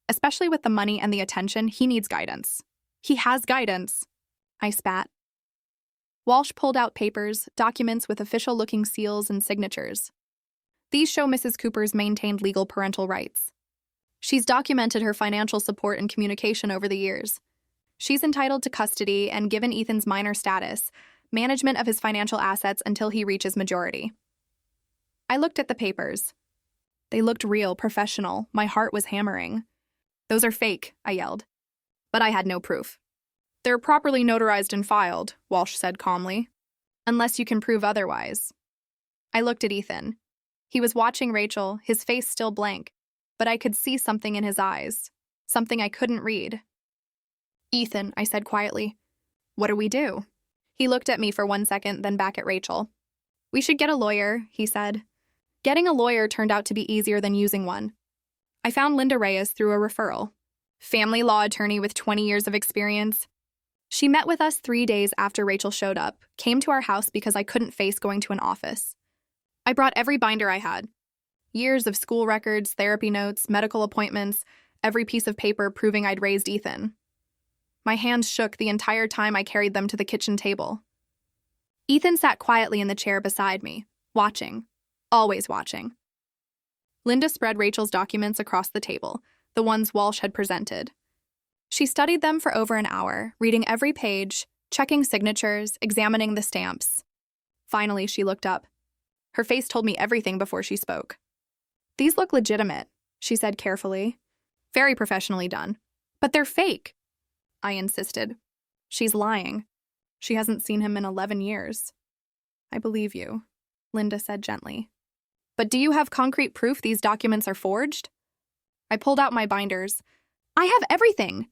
Especially with the money and the attention, he needs guidance. He has guidance. I spat. Walsh pulled out papers, documents with official-looking seals and signatures. These show Mrs. Cooper's maintained legal parental rights. She's documented her financial support and communication over the years. She's entitled to custody and, given Ethan's minor status, management of his financial assets until he reaches majority. I looked at the papers. They looked real, professional. My heart was hammering. Those are fake, I yelled. But I had no proof. They're properly notarized and filed, Walsh said calmly. Unless you can prove otherwise. I looked at Ethan. He was watching Rachel, his face still blank, but I could see something in his eyes, something I couldn't read. Ethan, I said quietly, what do we do? He looked at me for 1 second, then back at Rachel. We should get a lawyer, he said. Getting a lawyer turned out to be easier than using one. I found Linda Reyes through a referral. Family law attorney with 20 years of experience. She met with us 3 days after Rachel showed up, came to our house because I couldn't face going to an office. I brought every binder I had. Years of school records, therapy notes, medical appointments, every piece of paper proving I'd raised Ethan. My hands shook the entire time I carried them to the kitchen table. Ethan sat quietly in the chair beside me, watching, always watching. Linda spread Rachel's documents across the table, the ones Walsh had presented. She studied them for over an hour, reading every page, checking signatures, examining the stamps. Finally, she looked up. Her face told me everything before she spoke. These look legitimate, she said carefully. Very professionally done. But they're fake, I insisted. She's lying. She hasn't seen him in 11 years. I believe you, Linda said gently. But do you have concrete proof these documents are forged? I pulled out my binders. I have everything.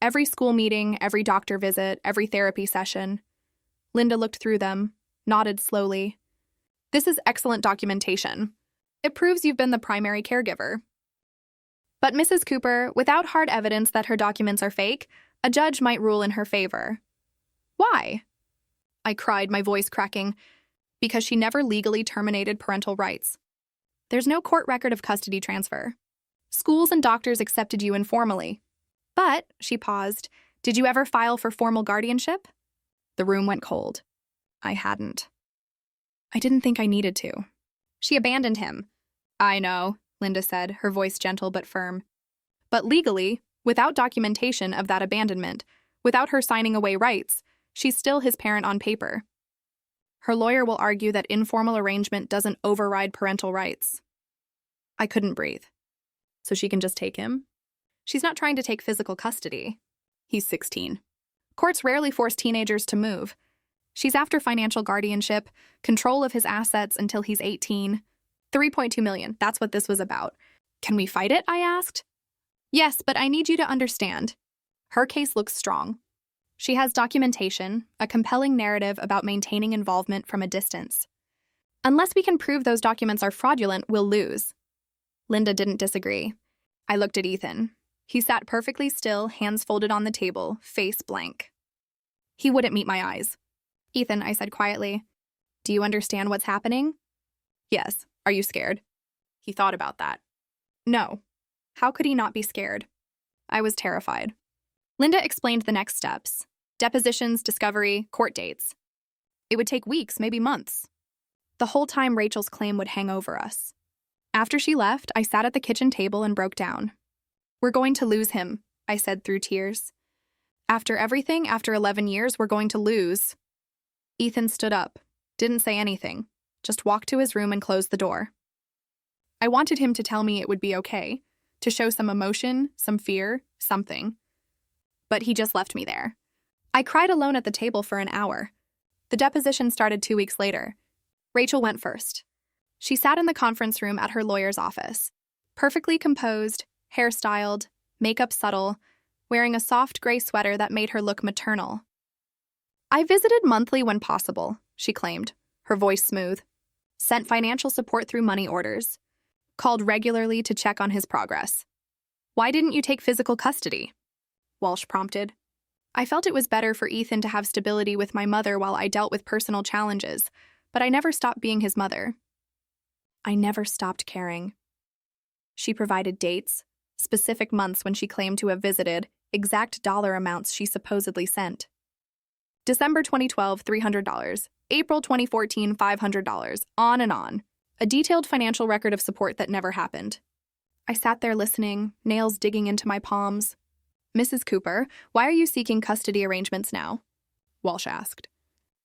Every school meeting, every doctor visit, every therapy session. Linda looked through them, nodded slowly. This is excellent documentation. It proves you've been the primary caregiver. But Mrs. Cooper, without hard evidence that her documents are fake, a judge might rule in her favor. Why? I cried, my voice cracking. Because she never legally terminated parental rights. There's no court record of custody transfer. Schools and doctors accepted you informally. But, she paused, did you ever file for formal guardianship? The room went cold. I hadn't. I didn't think I needed to. She abandoned him. I know, Linda said, her voice gentle but firm. But legally, without documentation of that abandonment, without her signing away rights, she's still his parent on paper. Her lawyer will argue that informal arrangement doesn't override parental rights. I couldn't breathe. So she can just take him? She's not trying to take physical custody. He's 16. Courts rarely force teenagers to move. She's after financial guardianship, control of his assets until he's 18. $3.2 million, that's what this was about. Can we fight it, I asked. Yes, but I need you to understand. Her case looks strong. She has documentation, a compelling narrative about maintaining involvement from a distance. Unless we can prove those documents are fraudulent, we'll lose. Linda didn't disagree. I looked at Ethan. He sat perfectly still, hands folded on the table, face blank. He wouldn't meet my eyes. Ethan, I said quietly, do you understand what's happening? Yes. Are you scared? He thought about that. No. How could he not be scared? I was terrified. Linda explained the next steps. Depositions, discovery, court dates. It would take weeks, maybe months. The whole time Rachel's claim would hang over us. After she left, I sat at the kitchen table and broke down. We're going to lose him, I said through tears. After everything, after 11 years, we're going to lose. Ethan stood up, didn't say anything, just walked to his room and closed the door. I wanted him to tell me it would be okay, to show some emotion, some fear, something. But he just left me there. I cried alone at the table for an hour. The deposition started 2 weeks later. Rachel went first. She sat in the conference room at her lawyer's office, perfectly composed, hairstyled, makeup subtle, wearing a soft gray sweater that made her look maternal. I visited monthly when possible, she claimed, her voice smooth. Sent financial support through money orders. Called regularly to check on his progress. Why didn't you take physical custody? Walsh prompted. I felt it was better for Ethan to have stability with my mother while I dealt with personal challenges, but I never stopped being his mother. I never stopped caring. She provided dates, specific months when she claimed to have visited, exact dollar amounts she supposedly sent. December 2012, $300. April 2014, $500. On and on. A detailed financial record of support that never happened. I sat there listening, nails digging into my palms. Mrs. Cooper, why are you seeking custody arrangements now? Walsh asked.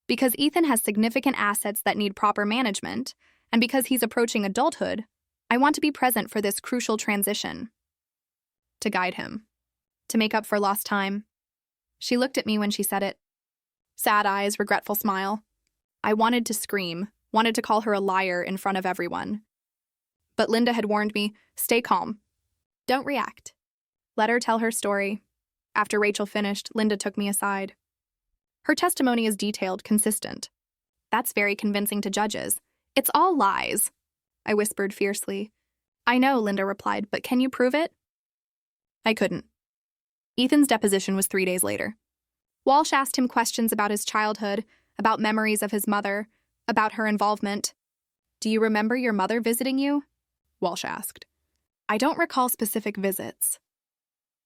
Because Ethan has significant assets that need proper management, and because he's approaching adulthood, I want to be present for this crucial transition. To guide him. To make up for lost time. She looked at me when she said it. Sad eyes, regretful smile. I wanted to scream, wanted to call her a liar in front of everyone. But Linda had warned me, stay calm. Don't react. Let her tell her story. After Rachel finished, Linda took me aside. Her testimony is detailed, consistent. That's very convincing to judges. It's all lies, I whispered fiercely. I know, Linda replied, but can you prove it? I couldn't. Ethan's deposition was 3 days later. Walsh asked him questions about his childhood, about memories of his mother, about her involvement. Do you remember your mother visiting you? Walsh asked. I don't recall specific visits.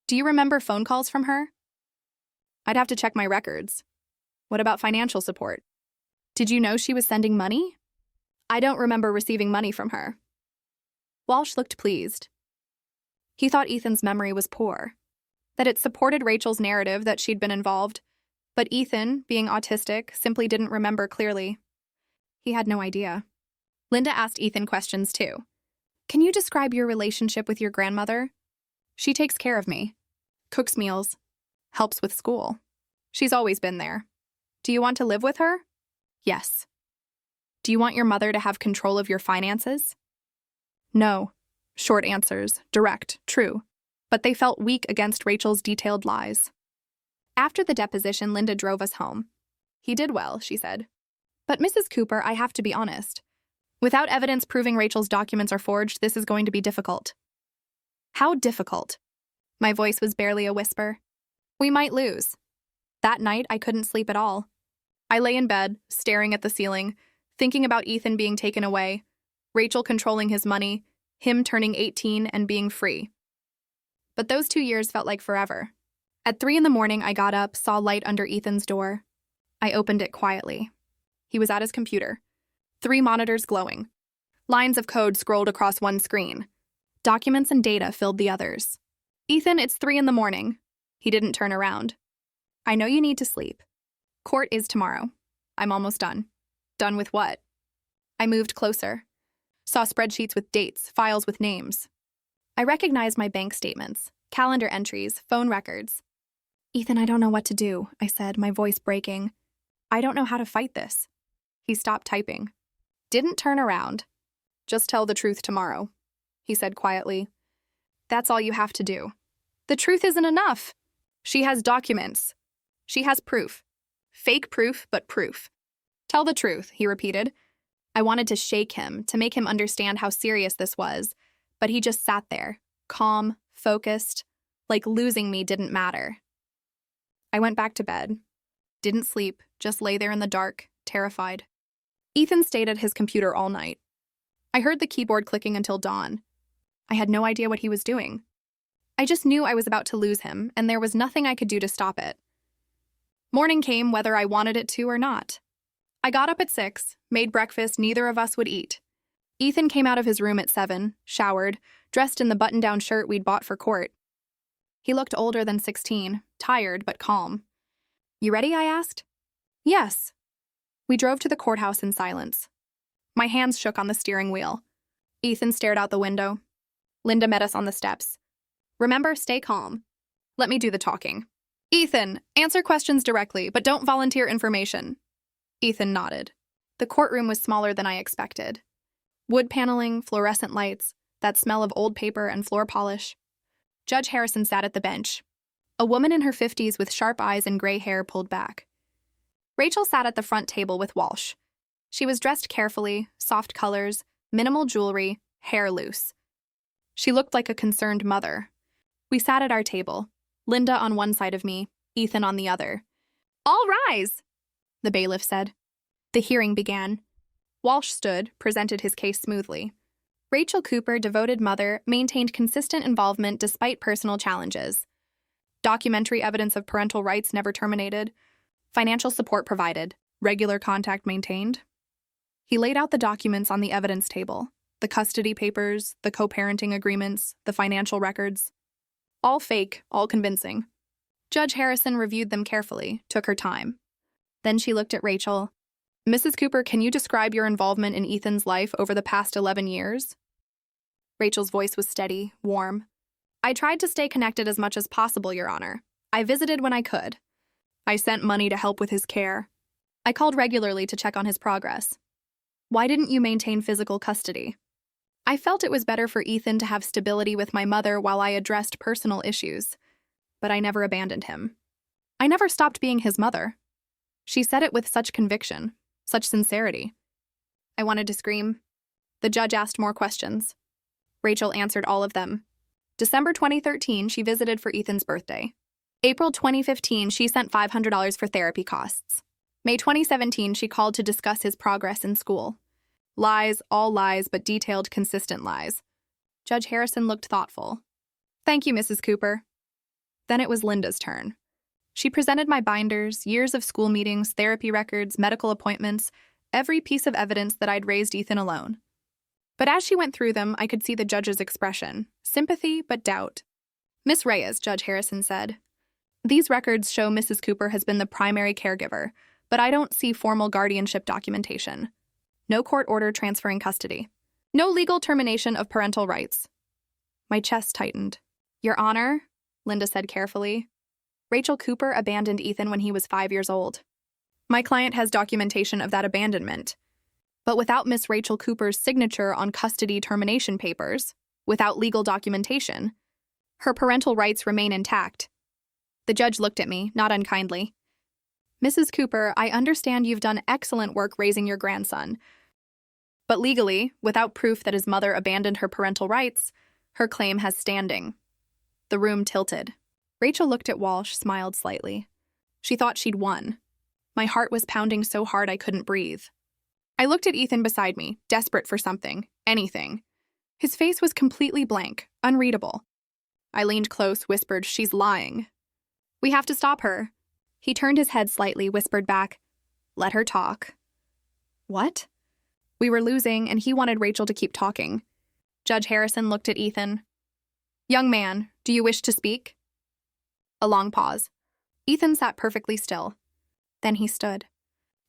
Do you remember phone calls from her? I'd have to check my records. What about financial support? Did you know she was sending money? I don't remember receiving money from her. Walsh looked pleased. He thought Ethan's memory was poor, that it supported Rachel's narrative that she'd been involved, but Ethan, being autistic, simply didn't remember clearly. He had no idea. Linda asked Ethan questions too. Can you describe your relationship with your grandmother? She takes care of me, cooks meals, helps with school. She's always been there. Do you want to live with her? Yes. Do you want your mother to have control of your finances? No. Short answers, direct, true. But they felt weak against Rachel's detailed lies. After the deposition, Linda drove us home. He did well, she said. But Mrs. Cooper, I have to be honest. Without evidence proving Rachel's documents are forged, this is going to be difficult. How difficult? My voice was barely a whisper. We might lose. That night, I couldn't sleep at all. I lay in bed, staring at the ceiling, thinking about Ethan being taken away, Rachel controlling his money, him turning 18 and being free. But those 2 years felt like forever. At 3 a.m, I got up, saw light under Ethan's door. I opened it quietly. He was at his computer. 3 monitors glowing. Lines of code scrolled across one screen. Documents and data filled the others. Ethan, it's 3 a.m. He didn't turn around. I know you need to sleep. Court is tomorrow. I'm almost done. Done with what? I moved closer. Saw spreadsheets with dates, files with names. I recognized my bank statements, calendar entries, phone records. Ethan, I don't know what to do, I said, my voice breaking. I don't know how to fight this. He stopped typing. Didn't turn around. Just tell the truth tomorrow, he said quietly. That's all you have to do. The truth isn't enough. She has documents. She has proof. Fake proof, but proof. Tell the truth, he repeated. I wanted to shake him, to make him understand how serious this was, but he just sat there, calm, focused, like losing me didn't matter. I went back to bed. Didn't sleep, just lay there in the dark, terrified. Ethan stayed at his computer all night. I heard the keyboard clicking until dawn. I had no idea what he was doing. I just knew I was about to lose him, and there was nothing I could do to stop it. Morning came whether I wanted it to or not. I got up at 6, made breakfast neither of us would eat. Ethan came out of his room at 7, showered, dressed in the button-down shirt we'd bought for court. He looked older than 16, tired but calm. You ready? I asked. Yes. We drove to the courthouse in silence. My hands shook on the steering wheel. Ethan stared out the window. Linda met us on the steps. Remember, stay calm. Let me do the talking. Ethan, answer questions directly, but don't volunteer information. Ethan nodded. The courtroom was smaller than I expected. Wood paneling, fluorescent lights, that smell of old paper and floor polish. Judge Harrison sat at the bench. A woman in her 50s with sharp eyes and gray hair pulled back. Rachel sat at the front table with Walsh. She was dressed carefully, soft colors, minimal jewelry, hair loose. She looked like a concerned mother. We sat at our table, Linda on one side of me, Ethan on the other. All rise, the bailiff said. The hearing began. Walsh stood, presented his case smoothly. Rachel Cooper, devoted mother, maintained consistent involvement despite personal challenges. Documentary evidence of parental rights never terminated. Financial support provided. Regular contact maintained. He laid out the documents on the evidence table. The custody papers, the co-parenting agreements, the financial records. All fake, all convincing. Judge Harrison reviewed them carefully, took her time. Then she looked at Rachel. Mrs. Cooper, can you describe your involvement in Ethan's life over the past 11 years? Rachel's voice was steady, warm. I tried to stay connected as much as possible, Your Honor. I visited when I could. I sent money to help with his care. I called regularly to check on his progress. Why didn't you maintain physical custody? I felt it was better for Ethan to have stability with my mother while I addressed personal issues. But I never abandoned him. I never stopped being his mother. She said it with such conviction, such sincerity. I wanted to scream. The judge asked more questions. Rachel answered all of them. December 2013, she visited for Ethan's birthday. April 2015, she sent $500 for therapy costs. May 2017, she called to discuss his progress in school. Lies, all lies, but detailed, consistent lies. Judge Harrison looked thoughtful. Thank you, Mrs. Cooper. Then it was Linda's turn. She presented my binders, years of school meetings, therapy records, medical appointments, every piece of evidence that I'd raised Ethan alone. But as she went through them, I could see the judge's expression, sympathy but doubt. Miss Reyes, Judge Harrison said, these records show Mrs. Cooper has been the primary caregiver, but I don't see formal guardianship documentation. No court order transferring custody. No legal termination of parental rights. My chest tightened. Your Honor, Linda said carefully, Rachel Cooper abandoned Ethan when he was 5 years old. My client has documentation of that abandonment. But without Miss Rachel Cooper's signature on custody termination papers, without legal documentation, her parental rights remain intact. The judge looked at me, not unkindly. Mrs. Cooper, I understand you've done excellent work raising your grandson. But legally, without proof that his mother abandoned her parental rights, her claim has standing. The room tilted. Rachel looked at Walsh, smiled slightly. She thought she'd won. My heart was pounding so hard I couldn't breathe. I looked at Ethan beside me, desperate for something, anything. His face was completely blank, unreadable. I leaned close, whispered, "She's lying. We have to stop her." He turned his head slightly, whispered back, "Let her talk." What? We were losing, and he wanted Rachel to keep talking. Judge Harrison looked at Ethan. "Young man, do you wish to speak?" A long pause. Ethan sat perfectly still. Then he stood.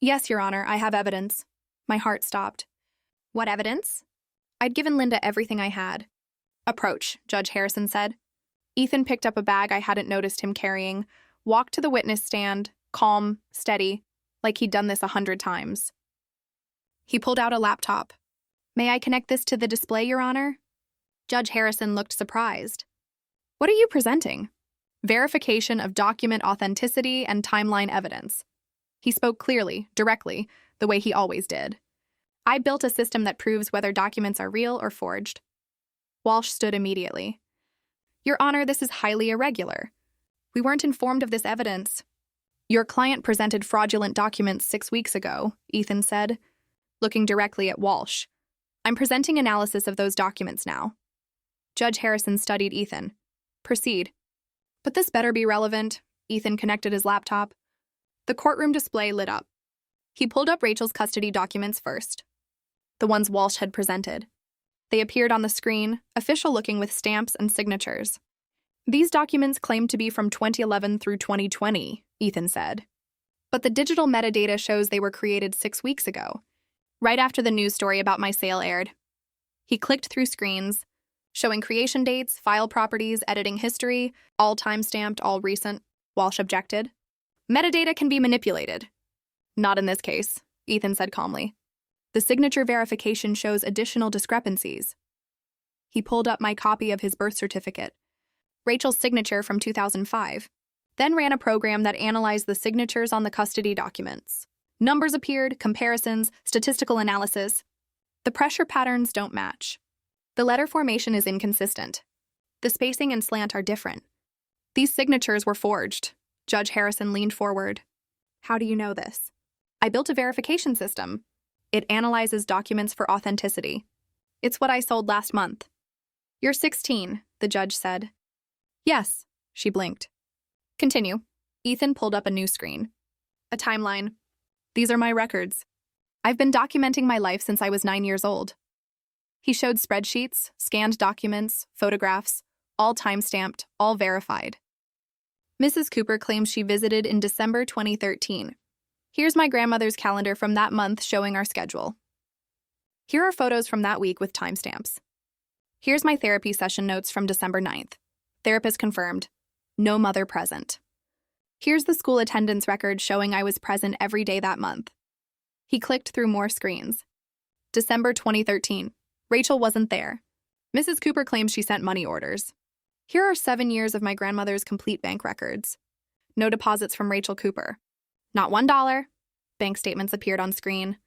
"Yes, Your Honor, I have evidence." My heart stopped. "What evidence?" I'd given Linda everything I had. "Approach," Judge Harrison said. Ethan picked up a bag I hadn't noticed him carrying, walked to the witness stand, calm, steady, like he'd done this 100 times. He pulled out a laptop. "May I connect this to the display, Your Honor?" Judge Harrison looked surprised. "What are you presenting?" "Verification of document authenticity and timeline evidence." He spoke clearly, directly, the way he always did. "I built a system that proves whether documents are real or forged." Walsh stood immediately. "Your Honor, this is highly irregular. We weren't informed of this evidence." "Your client presented fraudulent documents 6 weeks ago," Ethan said, looking directly at Walsh. "I'm presenting analysis of those documents now." Judge Harrison studied Ethan. "Proceed." "But this better be relevant." Ethan connected his laptop. The courtroom display lit up. He pulled up Rachel's custody documents first, the ones Walsh had presented. They appeared on the screen, official-looking with stamps and signatures. "These documents claim to be from 2011 through 2020, Ethan said. "But the digital metadata shows they were created 6 weeks ago, right after the news story about my sale aired." He clicked through screens, showing creation dates, file properties, editing history, all time-stamped, all recent. Walsh objected. "Metadata can be manipulated." "Not in this case," Ethan said calmly. "The signature verification shows additional discrepancies." He pulled up my copy of his birth certificate, Rachel's signature from 2005, then ran a program that analyzed the signatures on the custody documents. Numbers appeared, comparisons, statistical analysis. The pressure patterns don't match. The letter formation is inconsistent. The spacing and slant are different. These signatures were forged. Judge Harrison leaned forward. "How do you know this?" "I built a verification system. It analyzes documents for authenticity. It's what I sold last month." "You're 16, the judge said. "Yes," she blinked. "Continue." Ethan pulled up a new screen. A timeline. "These are my records. I've been documenting my life since I was 9 years old." He showed spreadsheets, scanned documents, photographs, all time-stamped, all verified. Mrs. Cooper claims she visited in December 2013. Here's my grandmother's calendar from that month showing our schedule. Here are photos from that week with timestamps. Here's my therapy session notes from December 9th. Therapist confirmed. No mother present. Here's the school attendance record showing I was present every day that month. He clicked through more screens. December 2013. Rachel wasn't there. Mrs. Cooper claims she sent money orders. Here are 7 years of my grandmother's complete bank records. No deposits from Rachel Cooper. Not $1. Bank statements appeared on screen.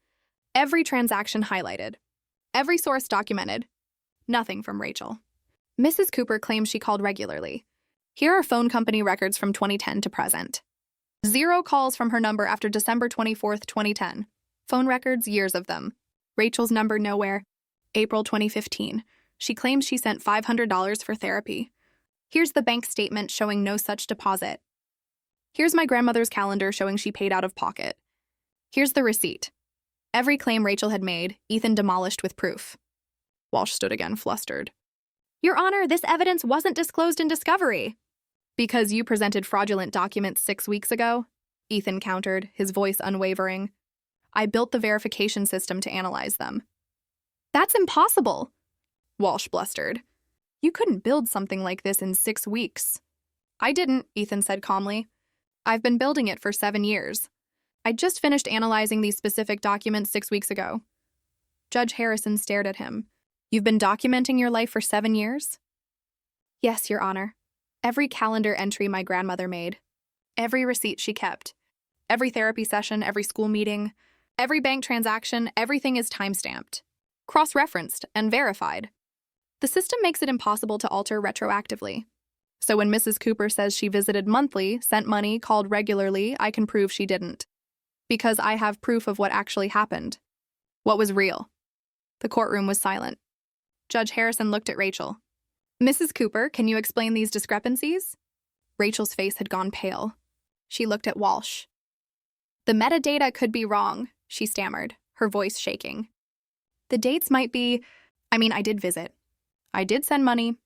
Every transaction highlighted. Every source documented. Nothing from Rachel. Mrs. Cooper claims she called regularly. Here are phone company records from 2010 to present. 0 calls from her number after December 24th, 2010. Phone records, years of them. Rachel's number nowhere. April 2015. She claims she sent $500 for therapy. Here's the bank statement showing no such deposit. Here's my grandmother's calendar showing she paid out of pocket. Here's the receipt. Every claim Rachel had made, Ethan demolished with proof. Walsh stood again, flustered. "Your Honor, this evidence wasn't disclosed in discovery." "Because you presented fraudulent documents 6 weeks ago?" Ethan countered, his voice unwavering. "I built the verification system to analyze them." That's impossible, Walsh blustered. You couldn't build something like this in 6 weeks. I didn't, Ethan said calmly. I've been building it for 7 years. I just finished analyzing these specific documents 6 weeks ago. Judge Harrison stared at him. You've been documenting your life for 7 years? Yes, Your Honor. Every calendar entry my grandmother made. Every receipt she kept. Every therapy session, every school meeting, every bank transaction, everything is time-stamped, cross-referenced, and verified. The system makes it impossible to alter retroactively. So when Mrs. Cooper says she visited monthly, sent money, called regularly, I can prove she didn't. Because I have proof of what actually happened. What was real. The courtroom was silent. Judge Harrison looked at Rachel. Mrs. Cooper, can you explain these discrepancies? Rachel's face had gone pale. She looked at Walsh. The metadata could be wrong, she stammered, her voice shaking. The dates might be… I did visit. I did send money.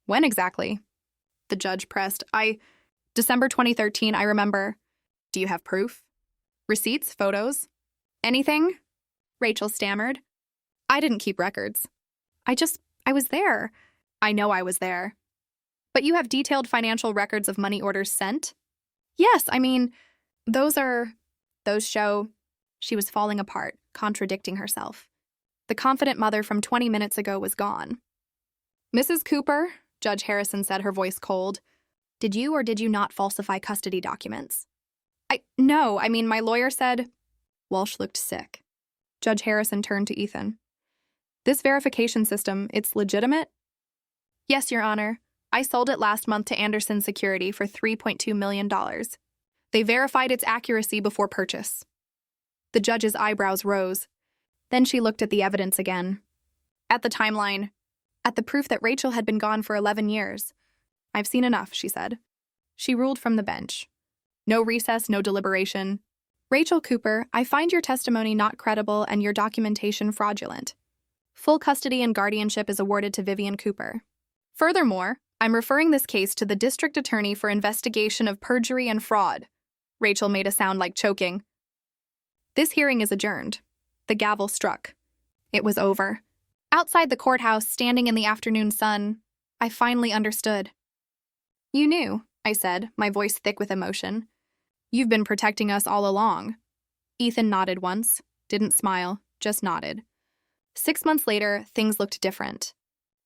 When exactly? The judge pressed. December 2013, I remember. Do you have proof? Receipts? Photos? Anything? Rachel stammered. I didn't keep records. I was there. I know I was there. But you have detailed financial records of money orders sent? Yes, those show… She was falling apart, contradicting herself. The confident mother from 20 minutes ago was gone. Mrs. Cooper, Judge Harrison said, her voice cold, did you or did you not falsify custody documents? No, my lawyer said… Walsh looked sick. Judge Harrison turned to Ethan. This verification system, it's legitimate? Yes, Your Honor. I sold it last month to Anderson Security for $3.2 million. They verified its accuracy before purchase. The judge's eyebrows rose. Then she looked at the evidence again. At the timeline. At the proof that Rachel had been gone for 11 years. I've seen enough, she said. She ruled from the bench. No recess, no deliberation. Rachel Cooper, I find your testimony not credible and your documentation fraudulent. Full custody and guardianship is awarded to Vivian Cooper. Furthermore, I'm referring this case to the district attorney for investigation of perjury and fraud. Rachel made a sound like choking. This hearing is adjourned. The gavel struck. It was over. Outside the courthouse, standing in the afternoon sun, I finally understood. You knew, I said, my voice thick with emotion. You've been protecting us all along. Ethan nodded once, didn't smile, just nodded. 6 months later, things looked different.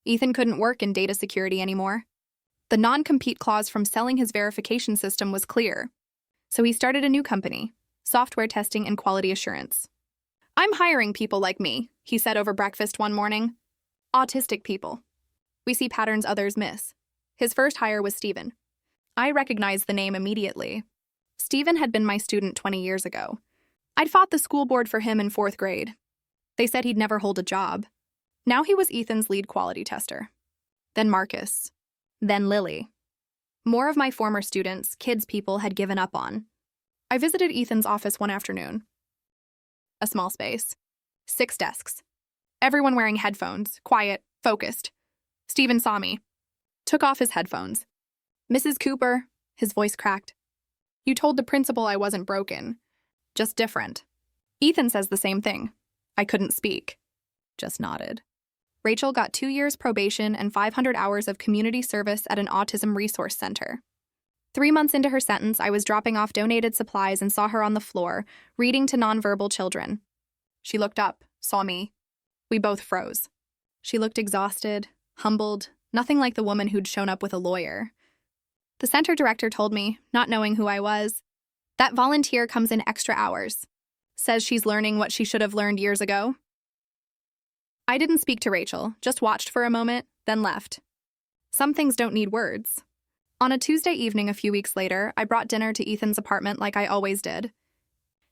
Ethan couldn't work in data security anymore. The non-compete clause from selling his verification system was clear. So he started a new company, software testing and quality assurance. I'm hiring people like me, he said over breakfast one morning. Autistic people. We see patterns others miss. His first hire was Stephen. I recognized the name immediately. Stephen had been my student 20 years ago. I'd fought the school board for him in 4th grade. They said he'd never hold a job. Now he was Ethan's lead quality tester. Then Marcus. Then Lily. More of my former students, kids people, had given up on. I visited Ethan's office one afternoon. A small space. 6 desks. Everyone wearing headphones, quiet, focused. Stephen saw me. Took off his headphones. Mrs. Cooper, his voice cracked. You told the principal I wasn't broken. Just different. Ethan says the same thing. I couldn't speak. Just nodded. Rachel got 2 years probation and 500 hours of community service at an autism resource center. 3 months into her sentence, I was dropping off donated supplies and saw her on the floor, reading to nonverbal children. She looked up, saw me. We both froze. She looked exhausted, humbled, nothing like the woman who'd shown up with a lawyer. The center director told me, not knowing who I was, that volunteer comes in extra hours. Says she's learning what she should have learned years ago. I didn't speak to Rachel, just watched for a moment, then left. Some things don't need words. On a Tuesday evening a few weeks later, I brought dinner to Ethan's apartment like I always did.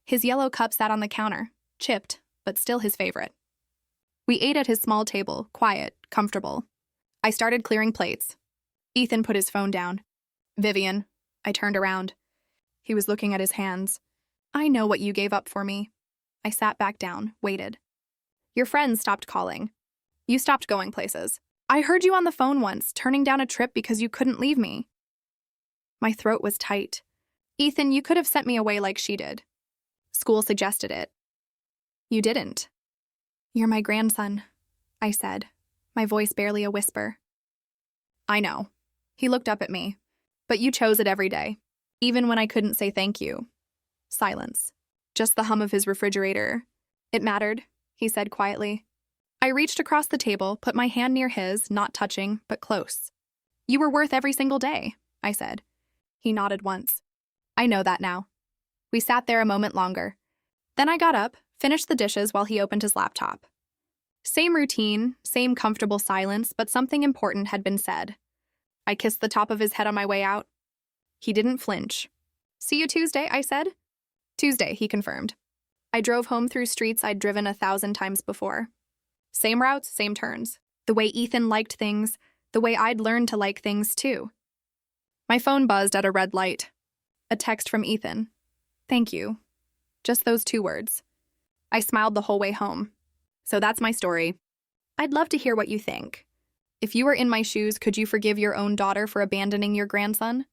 His yellow cup sat on the counter, chipped, but still his favorite. We ate at his small table, quiet, comfortable. I started clearing plates. Ethan put his phone down. Vivian. I turned around. He was looking at his hands. I know what you gave up for me. I sat back down, waited. Your friends stopped calling. You stopped going places. I heard you on the phone once, turning down a trip because you couldn't leave me. My throat was tight. Ethan, you could have sent me away like she did. School suggested it. You didn't. You're my grandson. I said, my voice barely a whisper. I know. He looked up at me. But you chose it every day, even when I couldn't say thank you. Silence. Just the hum of his refrigerator. It mattered, he said quietly. I reached across the table, put my hand near his, not touching, but close. You were worth every single day, I said. He nodded once. I know that now. We sat there a moment longer. Then I got up, finished the dishes while he opened his laptop. Same routine, same comfortable silence, but something important had been said. I kissed the top of his head on my way out. He didn't flinch. See you Tuesday, I said. Tuesday, he confirmed. I drove home through streets I'd driven 1,000 times before. Same routes, same turns. The way Ethan liked things, the way I'd learned to like things too. My phone buzzed at a red light. A text from Ethan. Thank you. Just those 2 words. I smiled the whole way home. So that's my story. I'd love to hear what you think. If you were in my shoes, could you forgive your own daughter for abandoning your grandson?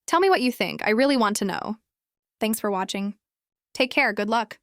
Tell me what you think. I really want to know. Thanks for watching. Take care. Good luck.